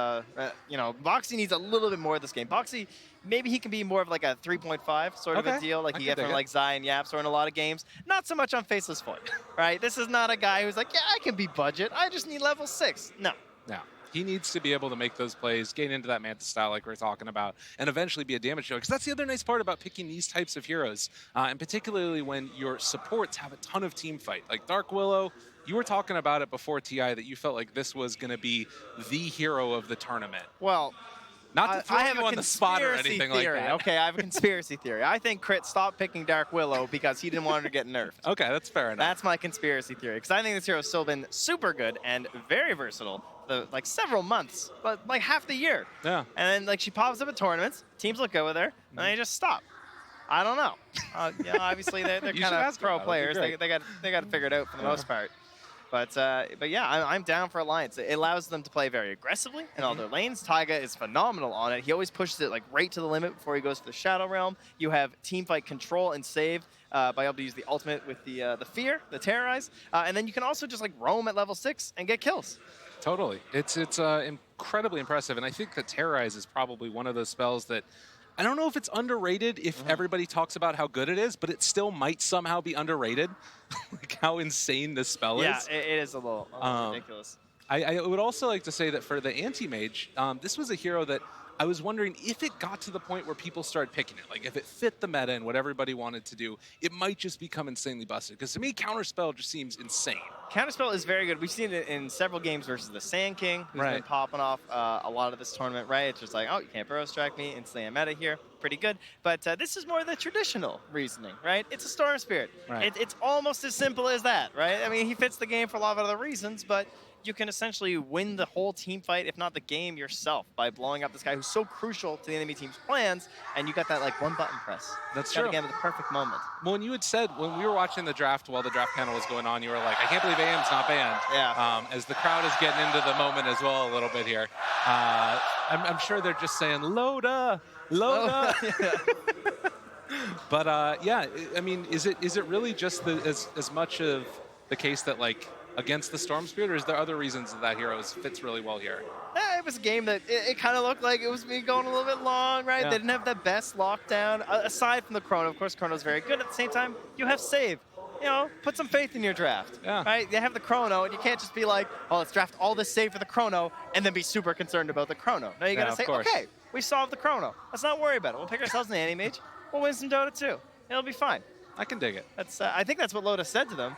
you know, Boxy needs a little bit more of this game. Boxy, maybe he can be more of like a 3.5 sort of a deal, like you get from like Zai and Yaps or in a lot of games. Not so much on Faceless Void, right? This is not a guy who's like, yeah, I can be budget. I just need level 6. No. No. He needs to be able to make those plays, gain into that Manta style like we're talking about, and eventually be a damage dealer. Because that's the other nice part about picking these types of heroes, and particularly when your supports have a ton of team fight. Like Dark Willow, you were talking about it before TI that you felt like this was going to be the hero of the tournament. Well, not to throw I have you on the spot or anything like that. Okay, I have a conspiracy theory. I think Crit stopped picking Dark Willow because he didn't want her to get nerfed. Okay, that's fair enough. That's my conspiracy theory, because I think this hero's still been super good and very versatile. Like several months, but like half the year. Yeah. And then like she pops up at tournaments, teams look good with her, and they just stop. I don't know. Yeah, obviously they're You should kind of ask pro about it. That'd players. be They got to figure it out for the most part. But yeah, I'm down for Alliance. It allows them to play very aggressively in all their lanes. Taiga is phenomenal on it. He always pushes it like right to the limit before he goes to the Shadow Realm. You have teamfight control and save by able to use the ultimate with the fear, the terrorize, and then you can also just like roam at level 6 and get kills. Totally. It's incredibly impressive, and I think that Terrorize is probably one of those spells that I don't know if it's underrated if everybody talks about how good it is, but it still might somehow be underrated, like how insane this spell Yeah, is. it is a little ridiculous. I would also like to say that for the anti-mage, this was a hero that I was wondering if it got to the point where people started picking it, like if it fit the meta and what everybody wanted to do, it might just become insanely busted. Because to me, Counterspell just seems insane. Counterspell is very good. We've seen it in several games versus the Sand King, who's been popping off a lot of this tournament, right? It's just like, oh, you can't burrow strike me, instantly I'm meta here. Pretty good. But this is more the traditional reasoning, right? It's a Storm Spirit. Right. It's almost as simple as that, right? I mean, he fits the game for a lot of other reasons, but you can essentially win the whole team fight, if not the game yourself, by blowing up this guy who's so crucial to the enemy team's plans, and you got that like one button press. That's got true. Again, at the perfect moment. Well, when you had said, when we were watching the draft while the draft panel was going on, you were like, I can't believe AM's not banned. Yeah. As the crowd is getting into the moment as well a little bit here. I'm sure they're just saying, Loda, Loda. But yeah, I mean, is it really just as much of the case that like against the Storm Spirit, or is there other reasons that hero fits really well here? Yeah, it was a game that it kind of looked like it was going a little bit long, right? Yeah. They didn't have the best lockdown, aside from the Chrono. Of course, Chrono's very good. At the same time, you have save. You know, put some faith in your draft, right? You have the Chrono, and you can't just be like, oh, let's draft all this save for the Chrono, and then be super concerned about the Chrono. No, you got to say, okay, we solved the Chrono. Let's not worry about it. We'll pick ourselves an anti-mage. We'll win some Dota too. It'll be fine. I can dig it. That's I think that's what Loda said to them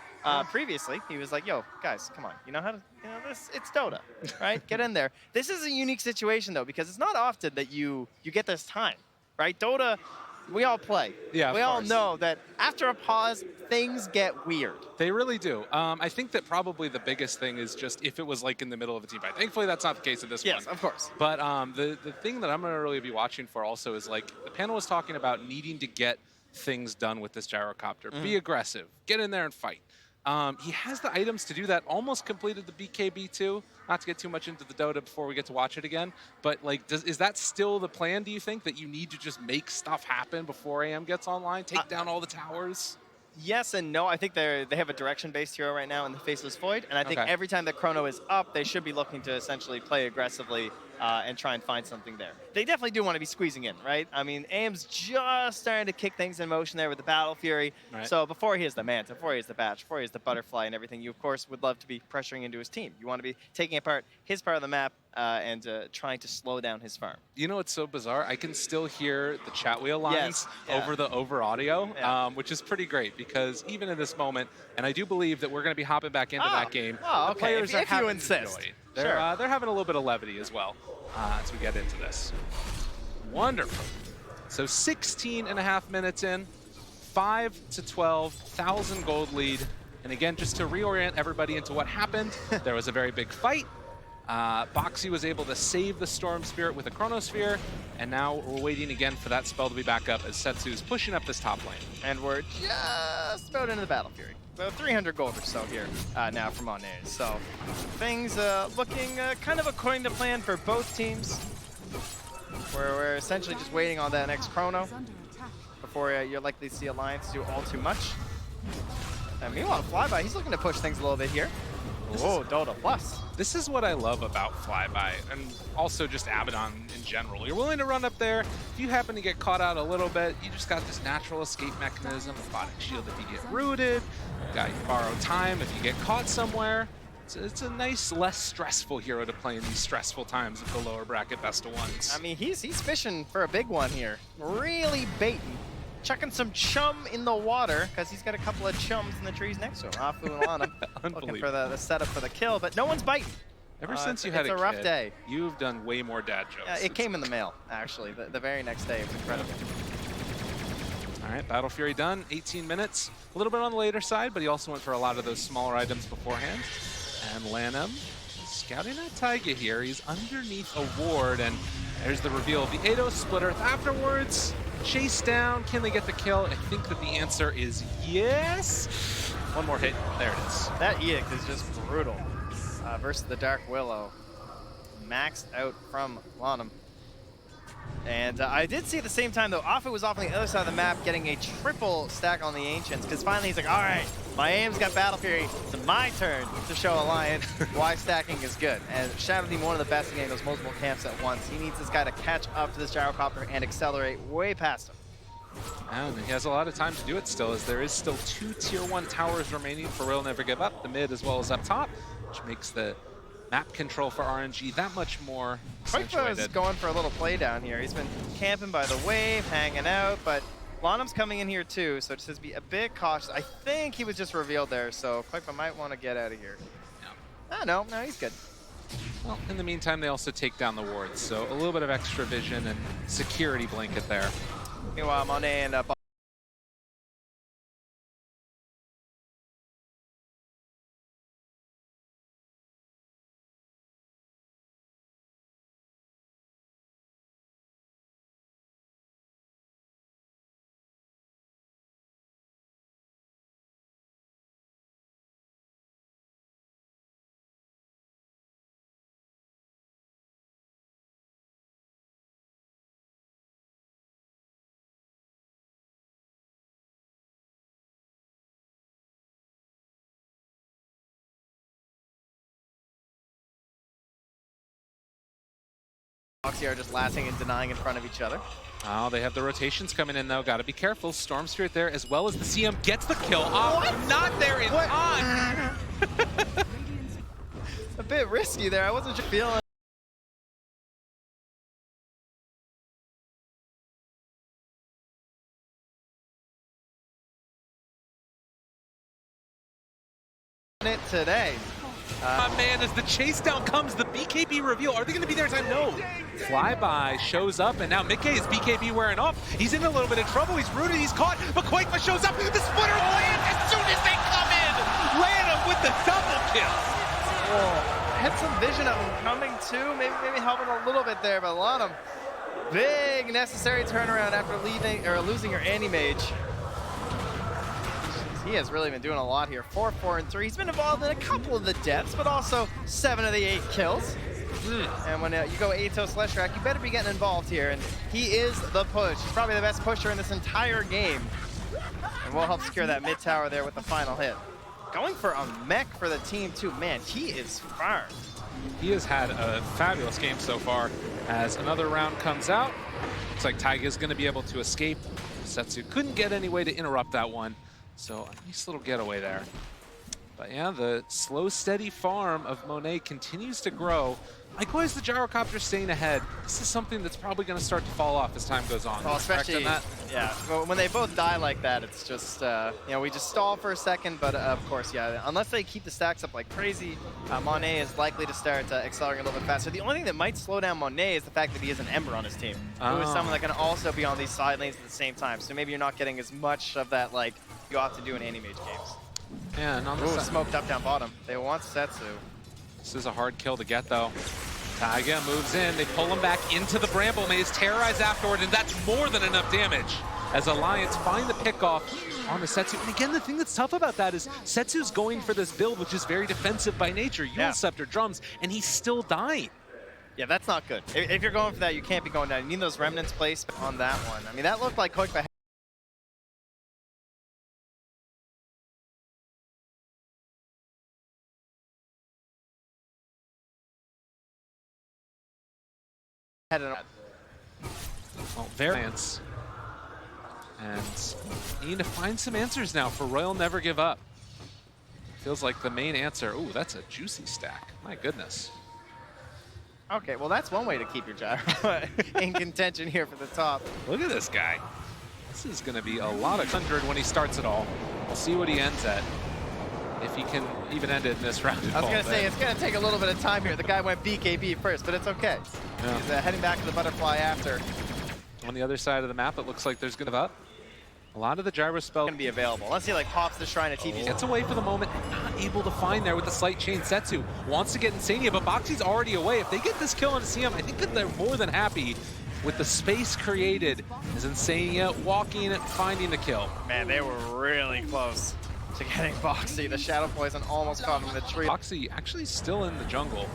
previously. He was like, yo, guys, come on. You know how to, this, it's Dota, right? Get in there. This is a unique situation, though, because it's not often that you get this time, right? Dota, we all play. Yeah, we all know that after a pause, things get weird. They really do. I think that probably the biggest thing is just if it was like in the middle of a team fight. Thankfully, that's not the case at this one. Yes, of course. But the thing that I'm going to really be watching for also is like the panel was talking about needing to get things done with this gyrocopter. Be aggressive. Get in there and fight. He has the items to do that. Almost completed the BKB2. Not to get too much into the Dota before we get to watch it again, but like, is that still the plan? Do you think that you need to just make stuff happen before AM gets online, take down all the towers? Yes and no. I think they have a direction-based hero right now in the Faceless Void, and I think every time that Chrono is up, they should be looking to essentially play aggressively and try and find something there. They definitely do want to be squeezing in, right? I mean, AIM's just starting to kick things in motion there with the Battle Fury. Right. So before he has the Manta, before he has the Batch, before he has the Butterfly and everything, you, of course, would love to be pressuring into his team. You want to be taking apart his part of the map and trying to slow down his farm. You know what's so bizarre? I can still hear the chat wheel lines over the audio, which is pretty great because even in this moment, and I do believe that we're going to be hopping back into that game. Oh, the players are if you having insist. joy. They're having a little bit of levity as well as we get into this. Wonderful. So 16 and a half minutes in, 5 to 12, 1,000 gold lead. And again, just to reorient everybody into what happened, there was a very big fight. Boxy was able to save the Storm Spirit with a Chronosphere, and now we're waiting again for that spell to be back up as Setsu's pushing up this top lane. And we're just about into the Battle Fury. About 300 gold or so here now from on in. So things looking kind of according to plan for both teams. We're essentially just waiting on that next Chrono before you're likely to see Alliance do all too much. And meanwhile, Flyby, he's looking to push things a little bit here. Whoa, Dota Plus. This is what I love about Flyby, and also just Abaddon in general. You're willing to run up there. If you happen to get caught out a little bit, you just got this natural escape mechanism, robotic shield if you get rooted, you got borrow time if you get caught somewhere. It's a nice, less stressful hero to play in these stressful times of the lower bracket best of ones. I mean, he's fishing for a big one here. Really baiting. Chucking some chum in the water, because he's got a couple of chums in the trees next to him. Afu and Lana looking for the setup for the kill, but no one's biting. Ever since you had it's a rough kid, day. You've done way more dad jokes. It came in the mail, actually, the very next day. It was incredible. All right, Battle Fury done, 18 minutes. A little bit on the later side, but he also went for a lot of those smaller items beforehand. And Lanham scouting at Taiga here. He's underneath a ward, and there's the reveal of the 8-0 splitter. Afterwards, chase down? Can they get the kill? I think that the answer is yes. One more hit. There it is. That Edict is just brutal versus the Dark Willow. Maxed out from Lonham. And I did see at the same time, though, Afu was off on the other side of the map getting a triple stack on the Ancients, because finally he's like, all right, my aim's got Battle Fury. It's my turn to show Alliance why stacking is good. And Shadow Team, one of the best in getting those multiple camps at once. He needs this guy to catch up to this gyrocopter and accelerate way past him. And he has a lot of time to do it still, as there is still 2 tier 1 towers remaining for Royal Never Give Up, the mid as well as up top, which makes the map control for RNG that much more Quakefa is going for a little play down here. He's been camping by the wave, hanging out, but Lonham's coming in here too, so just be a bit cautious. I think he was just revealed there, so Quakefa might want to get out of here. No, he's good. Well, in the meantime, they also take down the wards, so a little bit of extra vision and security blanket there. Meanwhile, Monet and Boxy are just laughing and denying in front of each other. Oh, they have the rotations coming in though. Got to be careful. Storm Spirit there, as well as the CM gets the kill. Oh, not there in time. A bit risky there. I wasn't sure feeling it today. Man, as the chase down comes, the BKB reveal. Are they going to be there in time? No. Flyby shows up, and now Mickey is BKB wearing off. He's in a little bit of trouble. He's rooted. He's caught. But Quakefa shows up. The splitter lands as soon as they come in. Random with the double kill. Had some vision of him coming too. Maybe helping a little bit there, but a lot of big necessary turnaround after leaving or losing your Anti-Mage. He has really been doing a lot here. 4, 4, and 3. He's been involved in a couple of the deaths, but also 7 of the 8 kills. And when you go Atos Leshrac, you better be getting involved here. And he is the push. He's probably the best pusher in this entire game. And we'll help secure that mid tower there with the final hit. Going for a mech for the team too. Man, he is farmed. He has had a fabulous game so far. As another round comes out, looks like Taiga's going to be able to escape. Setsu couldn't get any way to interrupt that one. So a nice little getaway there. But yeah, the slow, steady farm of Monet continues to grow. Likewise, the gyrocopter staying ahead. This is something that's probably going to start to fall off as time goes on. Well, especially, yeah, well, when they both die like that, it's just, you know, we just stall for a second, but of course, yeah, unless they keep the stacks up like crazy, Monet is likely to start accelerating a little bit faster. The only thing that might slow down Monet is the fact that he has an Ember on his team, who is someone that can also be on these side lanes at the same time. So maybe you're not getting as much of that, like, you have to do in Anti-Mage games. Yeah, and on the smoked up down bottom. They want Setsu. This is a hard kill to get, though. Taiga moves in. They pull him back into the Bramble Maze, terrorize afterward, and that's more than enough damage as Alliance find the pickoff on the Setsu. And again, the thing that's tough about that is Setsu's going for this build, which is very defensive by nature. Yule Scepter drums, and he's still dying. Yeah, that's not good. If you're going for that, you can't be going down. You need those remnants placed on that one. I mean, that looked like Quakefa well, very nice. And you need to find some answers now for Royal Never Give Up. Feels like the main answer. Ooh, that's a juicy stack. My goodness. Okay, well, that's one way to keep your gyro in contention here for the top. Look at this guy. This is going to be a lot of 100 when he starts it all. We'll see what he ends at. If he can even end it in this round. I was going to say, it's going to take a little bit of time here. The guy went BKB first, but it's okay. Yeah. He's heading back to the butterfly after. On the other side of the map, it looks like there's going to be up. A lot of the gyro spell going to be available, unless he like pops the Shrine of TV. Gets away for the moment, not able to find there with the slight chain. Setsu wants to get Insania, but Boxy's already away. If they get this kill on CM, I think that they're more than happy with the space created as Insania walking and finding the kill. Man, they were really close to getting Boxy. The Shadow Poison almost caught him in the tree. Boxy actually still in the jungle.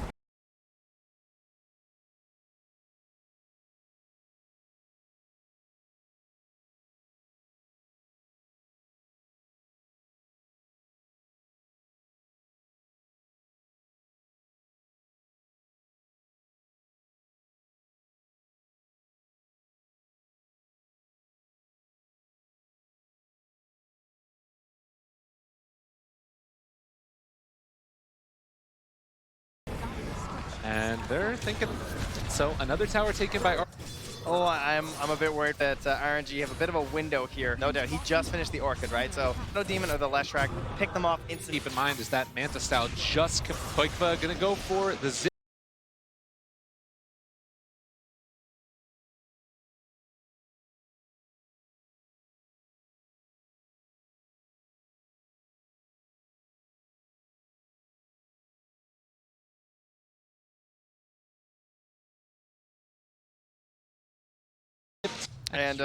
And they're thinking, so another tower taken by Oh, I'm a bit worried that RNG have a bit of a window here. No doubt, he just finished the Orchid, right? So no Demon or the Last Track, pick them off instantly. Keep in mind is that Manta style just Koikva gonna go for the zip. And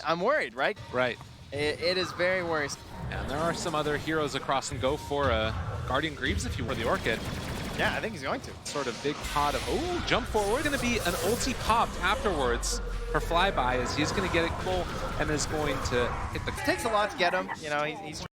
I'm worried, right? Right. It is very worrisome. And there are some other heroes across and go for Guardian Greaves if you were the Orchid. Yeah, I think he's going to. Sort of big pot of, oh, jump forward. Going to be an ulti popped afterwards for Flyby as he's going to get it full and is going to hit the... It takes a lot to get him. You know, he's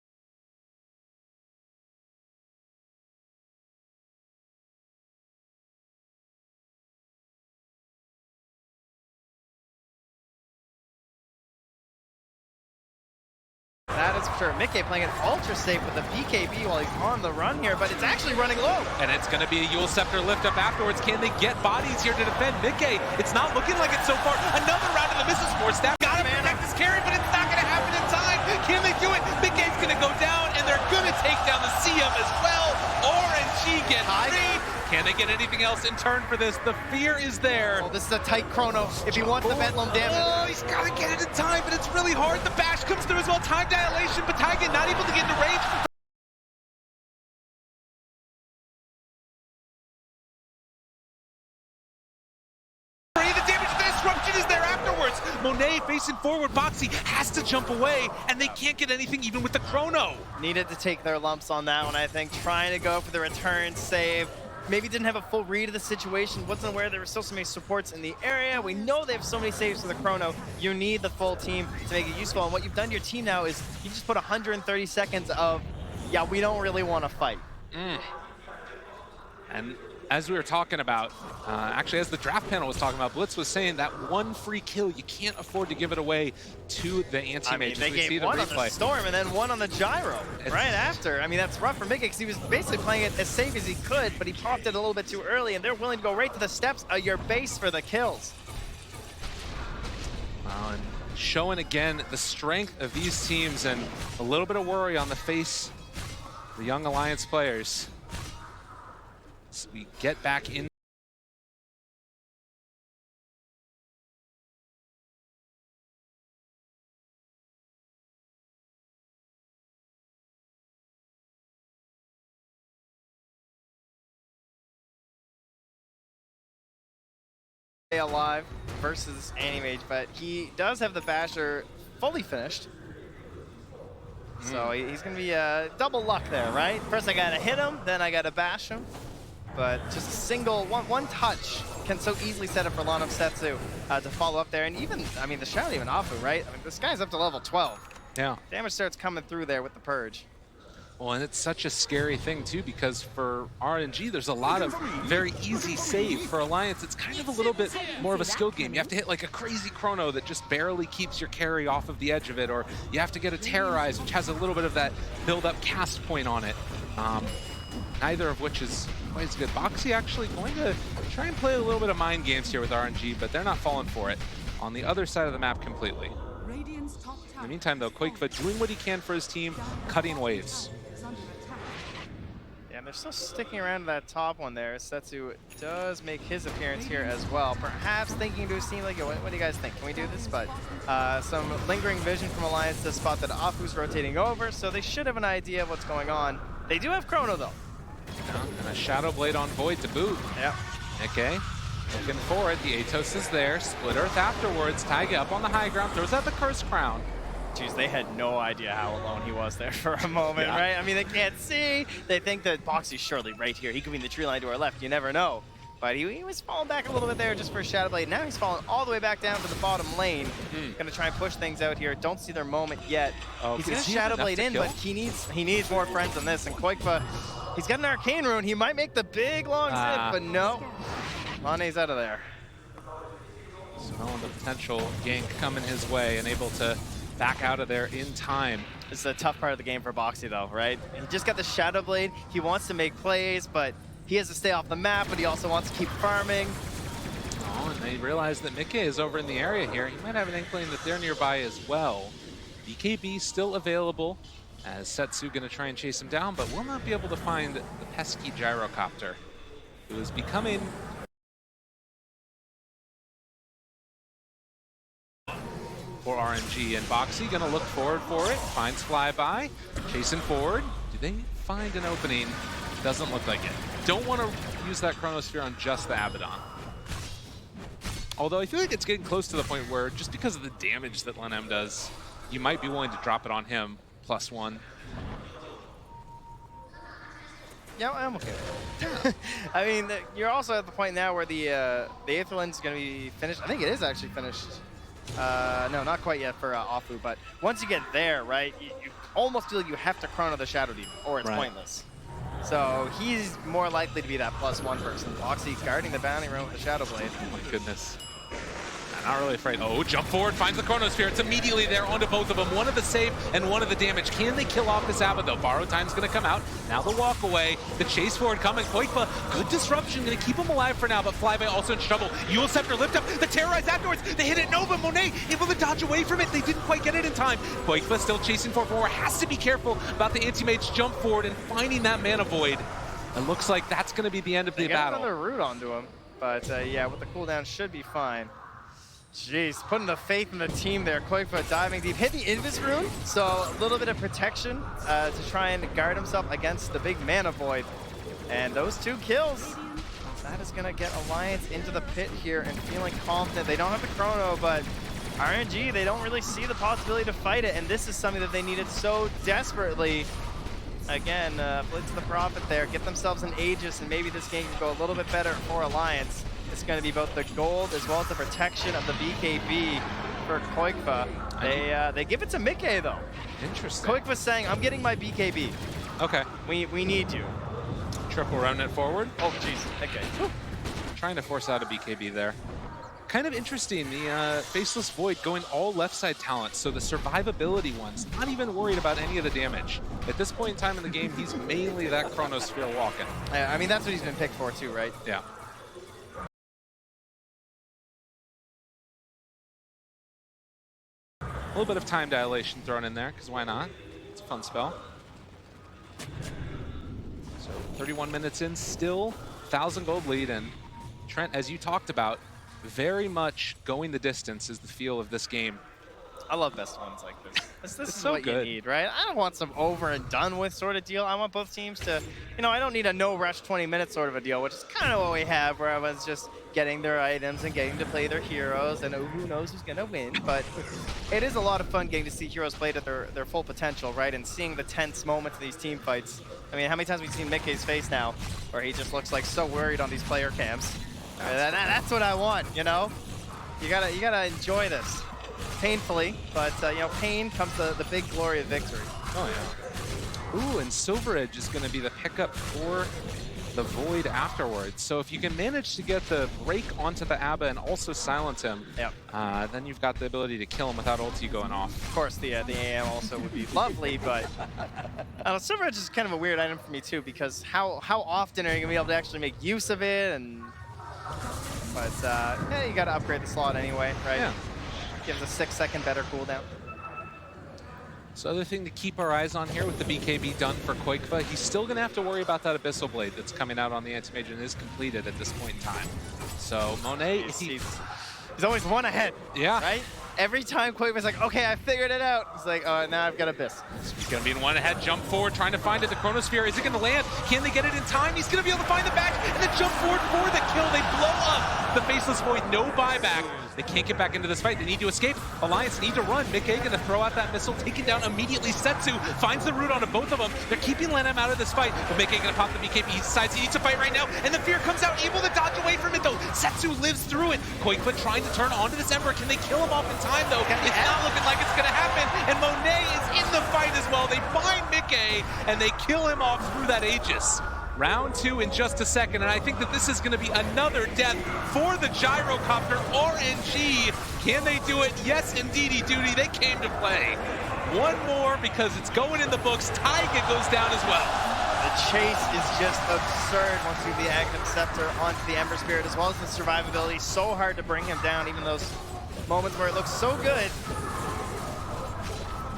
that is for sure. Mickey playing it ultra safe with the BKB while he's on the run here, but it's actually running low. And it's going to be a Yule Scepter lift up afterwards. Can they get bodies here to defend Mickey? It's not looking like it so far. Another round of the misses for Staff. Got to protect this carry, but it's not going to happen in time. Can they do it? Mickey's going to go down, and they're going to take down the CM as well. RNG get freed. Can they get anything else in turn for this? The fear is there. Oh, this is a tight chrono if he wants the Bedlam damage. Oh, he's got to get it in time, but it's really hard. The bash comes through as well. Time dilation, but Taiga not able to get into range. The damage, the disruption is there afterwards. Monet facing forward. Boxy has to jump away, and they can't get anything even with the chrono. Needed to take their lumps on that one, I think. Trying to go for the return save. Maybe didn't have a full read of the situation, wasn't aware there were still so many supports in the area. We know they have so many saves for the chrono. You need the full team to make it useful. And what you've done to your team now is you just put 130 seconds of, yeah, we don't really want to fight. And as we were talking about, actually as the draft panel was talking about, Blitz was saying that one free kill, you can't afford to give it away to the anti-mage. They gave one on the Storm and then one on the Gyro right after. I mean, that's rough for Mickey because he was basically playing it as safe as he could, but he popped it a little bit too early, and they're willing to go right to the steps of your base for the kills. And showing again the strength of these teams and a little bit of worry on the face of the young Alliance players. So we get back in. Stay alive versus Animage, but he does have the Basher fully finished. So he's going to be double luck there, right? First I got to hit him, then I got to bash him. But just a single, one touch can so easily set up for Lon of Setsu to follow up there. And even, I mean, the Shadow even Afu, right? I mean, this guy's up to level 12. Yeah. Damage starts coming through there with the Purge. Well, and it's such a scary thing, too, because for RNG, there's a lot of very easy save. For Alliance, it's kind of a little bit more of a skill game. You have to hit like a crazy chrono that just barely keeps your carry off of the edge of it, or you have to get a Terrorize, which has a little bit of that build-up cast point on it. Neither of which is quite as good. Boxy actually going to try and play a little bit of mind games here with RNG, but they're not falling for it on the other side of the map completely. In the meantime, though, Koikva doing what he can for his team, cutting waves. Yeah, and they're still sticking around to that top one there. Setsu does make his appearance here as well. Perhaps thinking to his team, like, what do you guys think? Can we do this? But some lingering vision from Alliance to spot that Afu's rotating over, so they should have an idea of what's going on. They do have Chrono, though. And a Shadow Blade on Void to boot. Yep. Okay. Looking for it. The Atos is there. Split Earth afterwards. Taiga up on the high ground. Throws out the Curse Crown. Jeez, they had no idea how alone he was there for a moment, right? I mean, they can't see. They think that Boxy's surely right here. He could be in the tree line to our left. You never know. But he was falling back a little bit there just for a Shadow Blade. Now he's falling all the way back down to the bottom lane. Gonna try and push things out here. Don't see their moment yet. He's gonna Shadow Blade in, but he needs more friends than this. And Koikva, he's got an Arcane Rune. He might make the big long zip, but no. Mane's out of there. Smelling the potential gank coming his way and able to back out of there in time. This is a tough part of the game for Boxy though, right? He just got the Shadow Blade. He wants to make plays, but he has to stay off the map, but he also wants to keep farming. Oh, and they realize that Mickey is over in the area here. He might have an inkling that they're nearby as well. BKB still available, as Setsu gonna try and chase him down, but will not be able to find the pesky gyrocopter, who is becoming for RNG, and Boxy gonna look forward for it, finds Flyby, chasing forward. Do they find an opening? Doesn't look like it. Don't want to use that Chronosphere on just the Abaddon. Although I feel like it's getting close to the point where just because of the damage that Len M does, you might be willing to drop it on him, +1. Yeah, I'm okay with it. I mean, you're also at the point now where the Aetherland's going to be finished. I think it is actually finished. No, not quite yet for Afu, but once you get there, right, you almost feel like you have to Chrono the Shadow Demon, or it's pointless. So he's more likely to be that +1 person. Boxy guarding the bounty run with the Shadow Blade. Oh my goodness. Not really afraid. Oh, jump forward, finds the Chronosphere. It's immediately there onto both of them. One of the save and one of the damage. Can they kill off this Abba though? Borrow time's gonna come out. Now the walk away. The chase forward coming. Koikva, good disruption, gonna keep him alive for now, but Flyby also in trouble. Yule Scepter lift up, the Terrorize afterwards. They hit it Nova. Monet able to dodge away from it. They didn't quite get it in time. Koikva still chasing for more. Has to be careful about the anti-mage's jump forward and finding that mana void. It looks like that's gonna be the end of the battle. Another root onto him, but yeah, with the cooldown should be fine. Jeez, putting the faith in the team there. Koikva diving deep. Hit the Invis rune, so a little bit of protection to try and guard himself against the big mana void. And those 2 kills, that is going to get Alliance into the pit here and feeling confident. They don't have the chrono, but RNG, they don't really see the possibility to fight it. And this is something that they needed so desperately. Again, Blitz the Prophet there, get themselves an Aegis, and maybe this game can go a little bit better for Alliance. It's going to be both the gold as well as the protection of the BKB for Koikva. They give it to Mickey though. Interesting. Koikva's saying, I'm getting my BKB. Okay. We need you. Triple remnant forward. Oh, jeez. Okay. Trying to force out a BKB there. Kind of interesting, the Faceless Void going all left side talents, so the survivability ones, not even worried about any of the damage. At this point in time in the game, he's mainly that Chronosphere walking. I mean, that's what he's been picked for too, right? Yeah. A little bit of time dilation thrown in there, because why not? It's a fun spell. So 31 minutes in, still 1,000 gold lead, and Trent, as you talked about, very much going the distance is the feel of this game. I love best ones like this. This is so what good. you need, right? I don't want some over and done with sort of deal. I want both teams to, you know, I don't need a no rush 20-minute sort of a deal, which is kind of what we have, where everyone's just getting their items and getting to play their heroes, and who knows who's gonna win. But it is a lot of fun getting to see heroes played at their full potential, right? And seeing the tense moments of these team fights. I mean, how many times have we seen Mickey's face now, where he just looks like so worried on these player cams? That's what I want, you know? You gotta enjoy this. Painfully, but you know, pain comes the big glory of victory. Oh yeah. Ooh, and Silver Edge is going to be the pickup for the Void afterwards. So if you can manage to get the break onto the Abba and also silence him, then you've got the ability to kill him without ulti going off. Of course, the AM also would be lovely, but Silver Edge is kind of a weird item for me too, because how often are you gonna be able to actually make use of it? But yeah, you gotta upgrade the slot anyway, right? Yeah. Gives a 6-second better cooldown. So other thing to keep our eyes on here with the BKB done for Koikva, he's still going to have to worry about that Abyssal Blade that's coming out on the anti-mage and is completed at this point in time. So Monet, He's always one ahead, right? every time Quaver's like, okay, I figured it out. He's like, oh, now I've got Abyss. He's going to be in one ahead, jump forward, trying to find it. The Chronosphere, is it going to land? Can they get it in time? He's going to be able to find the back, and then jump forward for the kill. They blow up the Faceless Void, no buyback. They can't get back into this fight. They need to escape. Alliance need to run. Mick A going to throw out that missile, taking down immediately Setsu, finds the root onto both of them. They're keeping Lenham out of this fight, but Mick A going to pop the BKB. He decides he needs to fight right now, and the Fear comes out, able to dodge away from it though. Setsu lives through it. Koikfa trying to turn onto this Ember. Can they kill him off in time though? It's not looking like it's going to happen, and Monet is in the fight as well. They find Mick A, and they kill him off through that Aegis. Round 2 in just a second, and I think that this is going to be another death for the Gyrocopter. RNG, can they do it? Yes, indeedy duty, they came to play. One more because it's going in the books. Taiga goes down as well. The chase is just absurd once you the Aghanim Scepter onto the Ember Spirit, as well as the survivability. So hard to bring him down, even those moments where it looks so good.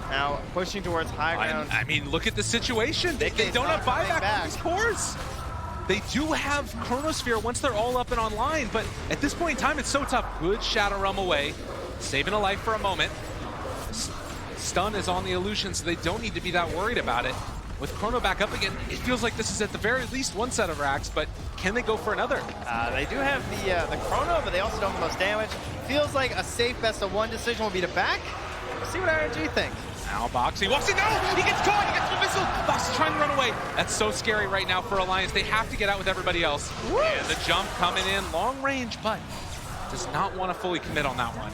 Now pushing towards high ground. I mean, look at the situation. They don't have buyback on these cores. They do have Chronosphere once they're all up and online, but at this point in time, it's so tough. Good Shadow Realm away, saving a life for a moment. Stun is on the illusion, so they don't need to be that worried about it. With Chrono back up again, it feels like this is at the very least one set of racks, but can they go for another? They do have the Chrono, but they also don't have the most damage. Feels like a safe best of one decision will be to back. We'll see what RNG thinks. Now Boxy walks in, no! He gets caught, he gets the missile! Boxy trying to run away. That's so scary right now for Alliance. They have to get out with everybody else. Woo! And the jump coming in, long range, but does not want to fully commit on that one.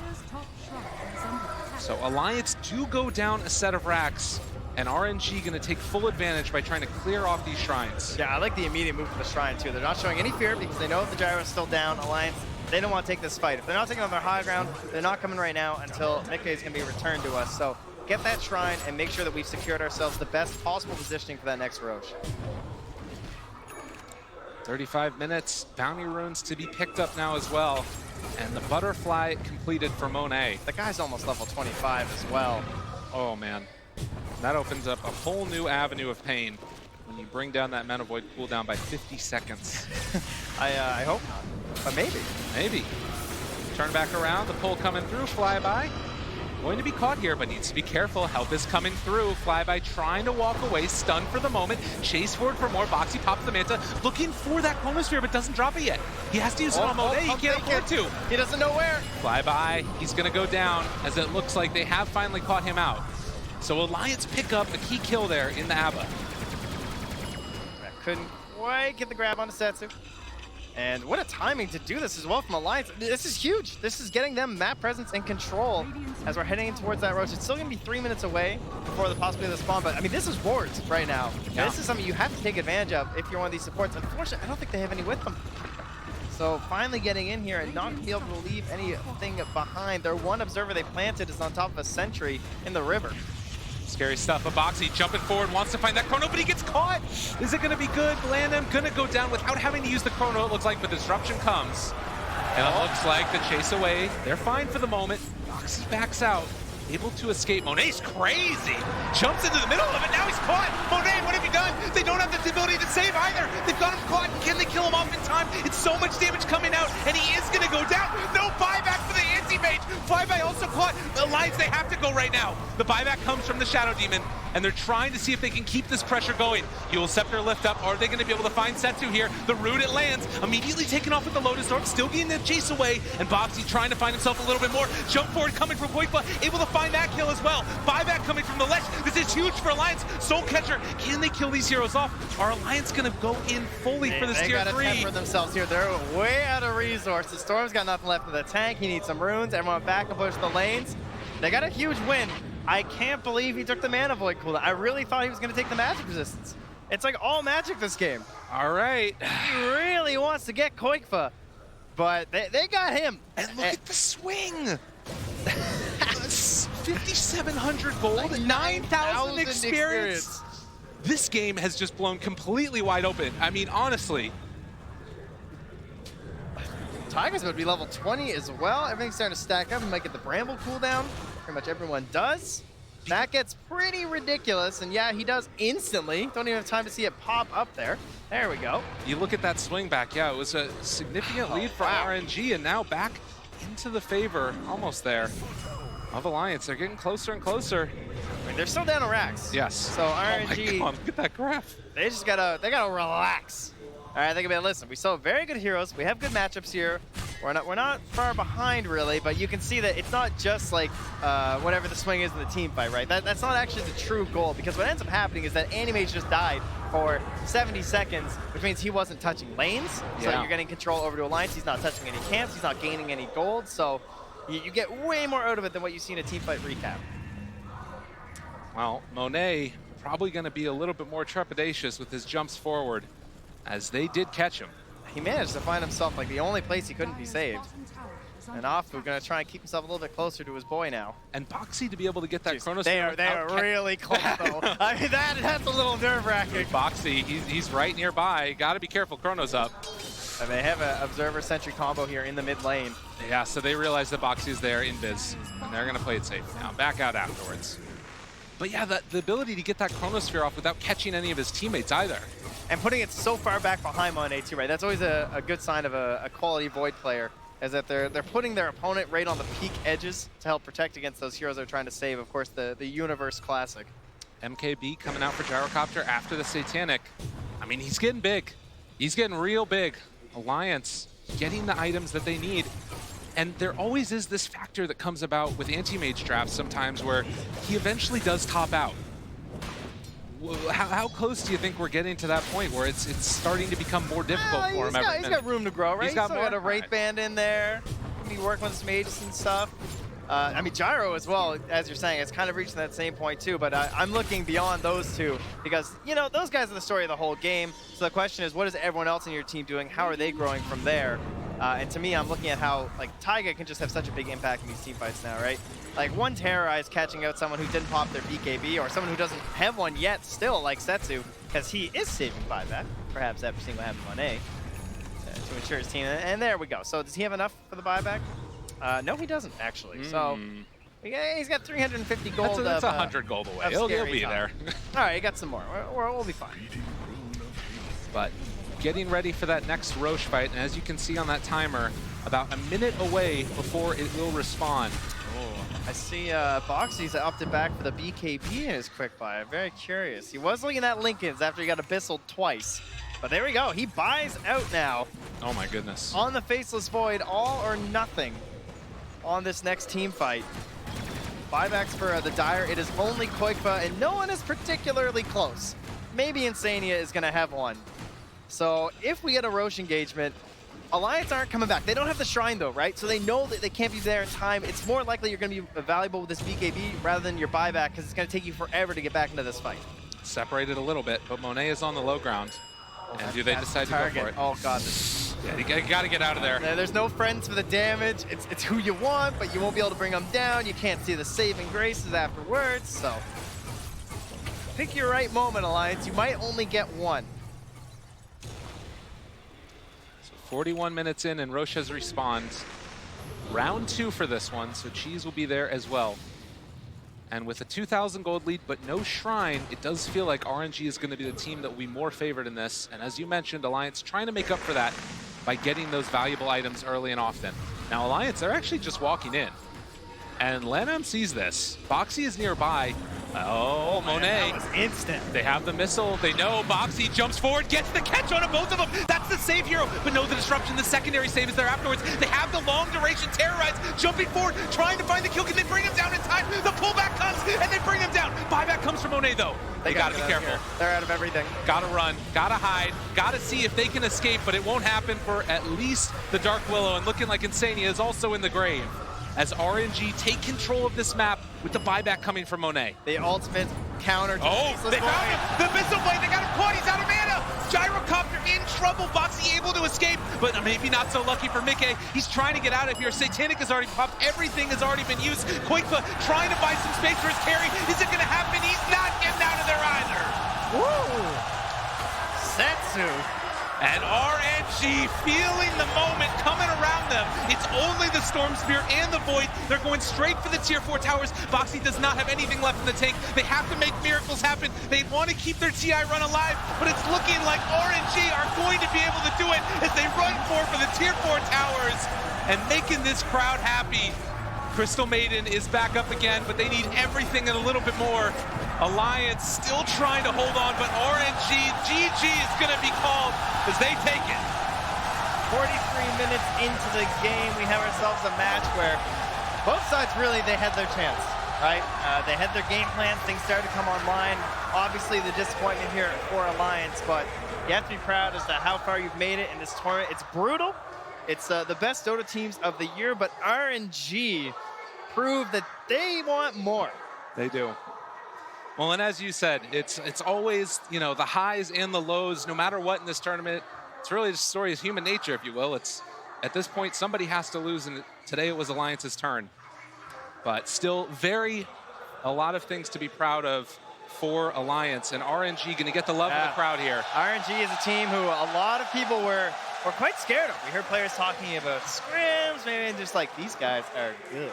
So Alliance do go down a set of racks, and RNG gonna take full advantage by trying to clear off these shrines. Yeah, I like the immediate move for the shrine too. They're not showing any fear because they know if the gyro is still down. Alliance, they don't want to take this fight. If they're not taking on their high ground, they're not coming right now until Mick A is gonna be returned to us. So get that shrine and make sure that we've secured ourselves the best possible positioning for that next Roche. 35 minutes, bounty runes to be picked up now as well. And the butterfly completed for Monet. The guy's almost level 25 as well. Oh man, that opens up a whole new avenue of pain when you bring down that Mana Void cooldown by 50 seconds. I hope not, but maybe. Maybe. Turn back around, the pull coming through, flyby. Going to be caught here, but needs to be careful. Help is coming through. Flyby trying to walk away, stunned for the moment. Chase forward for more. Boxy pops the Manta, looking for that Chronosphere, but doesn't drop it yet. He has to use it on Monet. He can't afford to. He doesn't know where. Flyby, he's going to go down, as it looks like they have finally caught him out. So Alliance pick up a key kill there in the ABBA. Couldn't quite get the grab onto Setsu. And what a timing to do this as well from Alliance. This is huge. This is getting them map presence and control as we're heading in towards that Roche. It's still going to be 3 minutes away before the possibility of the spawn, but I mean, this is wards right now. Yeah. This is something you have to take advantage of if you're one of these supports. Unfortunately, I don't think they have any with them. So finally getting in here and not be able to leave anything behind. Their one observer they planted is on top of a sentry in the river. Scary stuff. Boxy jumping forward, wants to find that Chrono, but he gets caught. Is it going to be good? Landham going to go down without having to use the Chrono, it looks like, but disruption comes. And it looks like the chase away. They're fine for the moment. Boxy backs out, able to escape. Monet's crazy. Jumps into the middle of it. Now he's caught. Monet, what have you done? They don't have the ability to save either. They've got him caught. Can they kill him off in time? It's so much damage coming out, and he is going to go down. No buyback for the anti-mage. Flyby also caught. Alliance, they have to go right now. The buyback comes from the Shadow Demon, and they're trying to see if they can keep this pressure going. Yule Scepter lift up. Are they going to be able to find Setsu here? The root, it lands. Immediately taken off with the Lotus Orb, still getting the chase away, and Boxy trying to find himself a little bit more. Jump forward coming from Koikfa, able to find that kill as well. Buyback coming from the Lesh. This is huge for Alliance. Soul Catcher, can they kill these heroes off? Are Alliance going to go in fully for this tier 3? They got to temper themselves here. They're way out of resources. Storm's got nothing left in the tank. He needs some runes. Everyone back and push the lanes. They got a huge win. I can't believe he took the Mana Void cooldown. I really thought he was going to take the magic resistance. It's like all magic this game. All right. He really wants to get Koikfa, but they got him. And look at the swing. 5,700 gold, 9,000 experience. This game has just blown completely wide open. I mean, honestly. Tiger's about to be level 20 as well. Everything's starting to stack up. He might get the Bramble cooldown. Pretty much everyone does. That gets pretty ridiculous, and yeah, he does instantly. Don't even have time to see it pop up there. There we go. You look at that swing back, yeah, it was a significant lead for RNG, and now back into the favor, almost there. of Alliance. They're getting closer and closer. I mean, they're still down to racks. Yes. So Oh my RNG, God, look at that graph. they gotta relax. All right, think about it. Listen, we saw very good heroes. We have good matchups here. We're not far behind really, but you can see that it's not just like whatever the swing is in the team fight, right? That's not actually the true goal, because what ends up happening is that Animage just died for 70 seconds, which means he wasn't touching lanes. So Yeah. you're getting control over to Alliance. He's not touching any camps. He's not gaining any gold. So you get way more out of it than what you see in a team fight recap. Well, Monet probably going to be a little bit more trepidatious with his jumps forward, as they did catch him. He managed to find himself like the only place he couldn't be saved. And Afu going to try and keep himself a little bit closer to his boy now. And Boxy to be able to get that Chronos. They are really close though. I mean, that's a little nerve-wracking. Boxy, he's right nearby. Got to be careful. Chronos up. And they have an Observer Sentry combo here in the mid lane. Yeah, so they realize that Boxy is there in biz, and they're going to play it safe now. Back out afterwards. But yeah, the ability to get that Chronosphere off without catching any of his teammates either. And putting it so far back behind Monet too, right? That's always a good sign of a quality Void player, is that they're putting their opponent right on the peak edges to help protect against those heroes they're trying to save. Of course, the Universe Classic. MKB coming out for Gyrocopter after the Satanic. I mean, he's getting big. He's getting real big. Alliance getting the items that they need. And there always is this factor that comes about with anti-mage drafts sometimes where he eventually does top out. How close do you think we're getting to that point where it's starting to become more difficult for him every minute? He's got room to grow, right? He's got still more? got a Wraith Right. Band in there. Be working with some mages and stuff. I mean, Gyro as well, as you're saying, it's kind of reaching that same point too, but I'm looking beyond those two because, you know, those guys are the story of the whole game. So the question is, what is everyone else in your team doing? How are they growing from there? And to me, I'm looking at how, like, Taiga can just have such a big impact in these team fights now, right? Like, one Terrorize catching out someone who didn't pop their BKB or someone who doesn't have one yet still, like Setsu, because he is saving buyback, perhaps after seeing what happened to Monet, to ensure his team. And there we go. So does he have enough for the buyback? No, he doesn't, actually. So yeah, he's got 350 gold. That's 100 gold away. He'll be there. All right, he got some more. We'll be fine. But getting ready for that next Roche fight, and as you can see on that timer, about a minute away before it will respawn. I see Boxy's opted back for the BKB in his quick buy. I'm very curious. He was looking at Lincoln's after he got abyssal twice. But there we go. He buys out now. Oh my goodness. On the Faceless Void, all or nothing on this next team fight. Buybacks for the Dire. It is only Koikfa, and no one is particularly close. Maybe Insania is going to have one. So if we get a Roche engagement, Alliance aren't coming back. They don't have the Shrine though, right? So they know that they can't be there in time. It's more likely you're going to be valuable with this BKB rather than your buyback because it's going to take you forever to get back into this fight. Separated a little bit, but Monet is on the low ground. And do they decide to go for it? Oh god. Yeah, you got to get out of there. There's no friends for the damage. It's who you want, but you won't be able to bring them down. You can't see the saving graces afterwards, so pick your right moment, Alliance. You might only get one. 41 minutes in, and Roche has respawned. Round 2 for this one, so Cheese will be there as well. And with a 2,000 gold lead, but no Shrine, it does feel like RNG is going to be the team that will be more favored in this. And as you mentioned, Alliance trying to make up for that by getting those valuable items early and often. Now, Alliance, they're actually just walking in. And Lanham sees this. Boxy is nearby. Oh, Monet. That was instant. They have the missile. They know Boxy jumps forward, gets the catch on both of them. That's the save hero, but no, the disruption, the secondary save is there afterwards. They have the long duration Terrorize jumping forward, trying to find the kill. Can they bring him down in time? The pullback comes, and they bring him down. Buyback comes from Monet, though. They gotta be careful. They're out of everything. Gotta run, gotta hide, gotta see if they can escape, but it won't happen for at least the Dark Willow, and looking like Insania is also in the grave as RNG take control of this map with the buyback coming from Monet. The ultimate counter to Oh, Faceless they Void. found him! The missile blade, they got him caught, he's out of mana! Gyrocopter in trouble, Boxy able to escape, but maybe not so lucky for Mickey. He's trying to get out of here. Satanic has already popped, everything has already been used. Koikfa trying to buy some space for his carry. Is it gonna happen? He's not getting out of there either! Woo! Setsu. And RNG feeling the moment coming around them. It's only the Storm Spear and the Void. They're going straight for the tier 4 towers. Boxy does not have anything left in the tank. They have to make miracles happen. They want to keep their TI run alive, but it's looking like RNG are going to be able to do it as they run for the tier 4 towers and making this crowd happy. Crystal Maiden is back up again, but they need everything and a little bit more. Alliance still trying to hold on, but RNG, GG is going to be called as they take it. 43 minutes into the game, we have ourselves a match where both sides really, they had their chance, right? They had their game plans, things started to come online. Obviously the disappointment here for Alliance, but you have to be proud as to how far you've made it in this tournament. It's brutal. It's the best Dota teams of the year, but RNG proved that they want more. They do. Well, and as you said, it's always, you know, the highs and the lows, no matter what in this tournament. It's really just a story of human nature, if you will. It's at this point, somebody has to lose, and today it was Alliance's turn. But still a lot of things to be proud of for Alliance, and RNG going to get the love of the crowd here. RNG is a team who a lot of people were quite scared of. We heard players talking about scrims, maybe just like, these guys are good.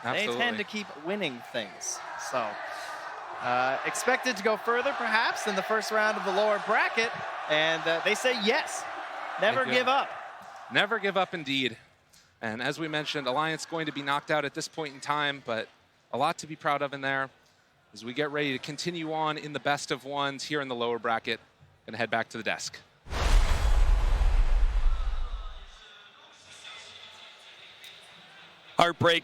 Absolutely. They tend to keep winning things. So expected to go further perhaps in the first round of the lower bracket, and they say yes. Never give up. Never give up indeed. And as we mentioned, Alliance going to be knocked out at this point in time, but a lot to be proud of in there as we get ready to continue on in the best of ones here in the lower bracket and head back to the desk. Heartbreak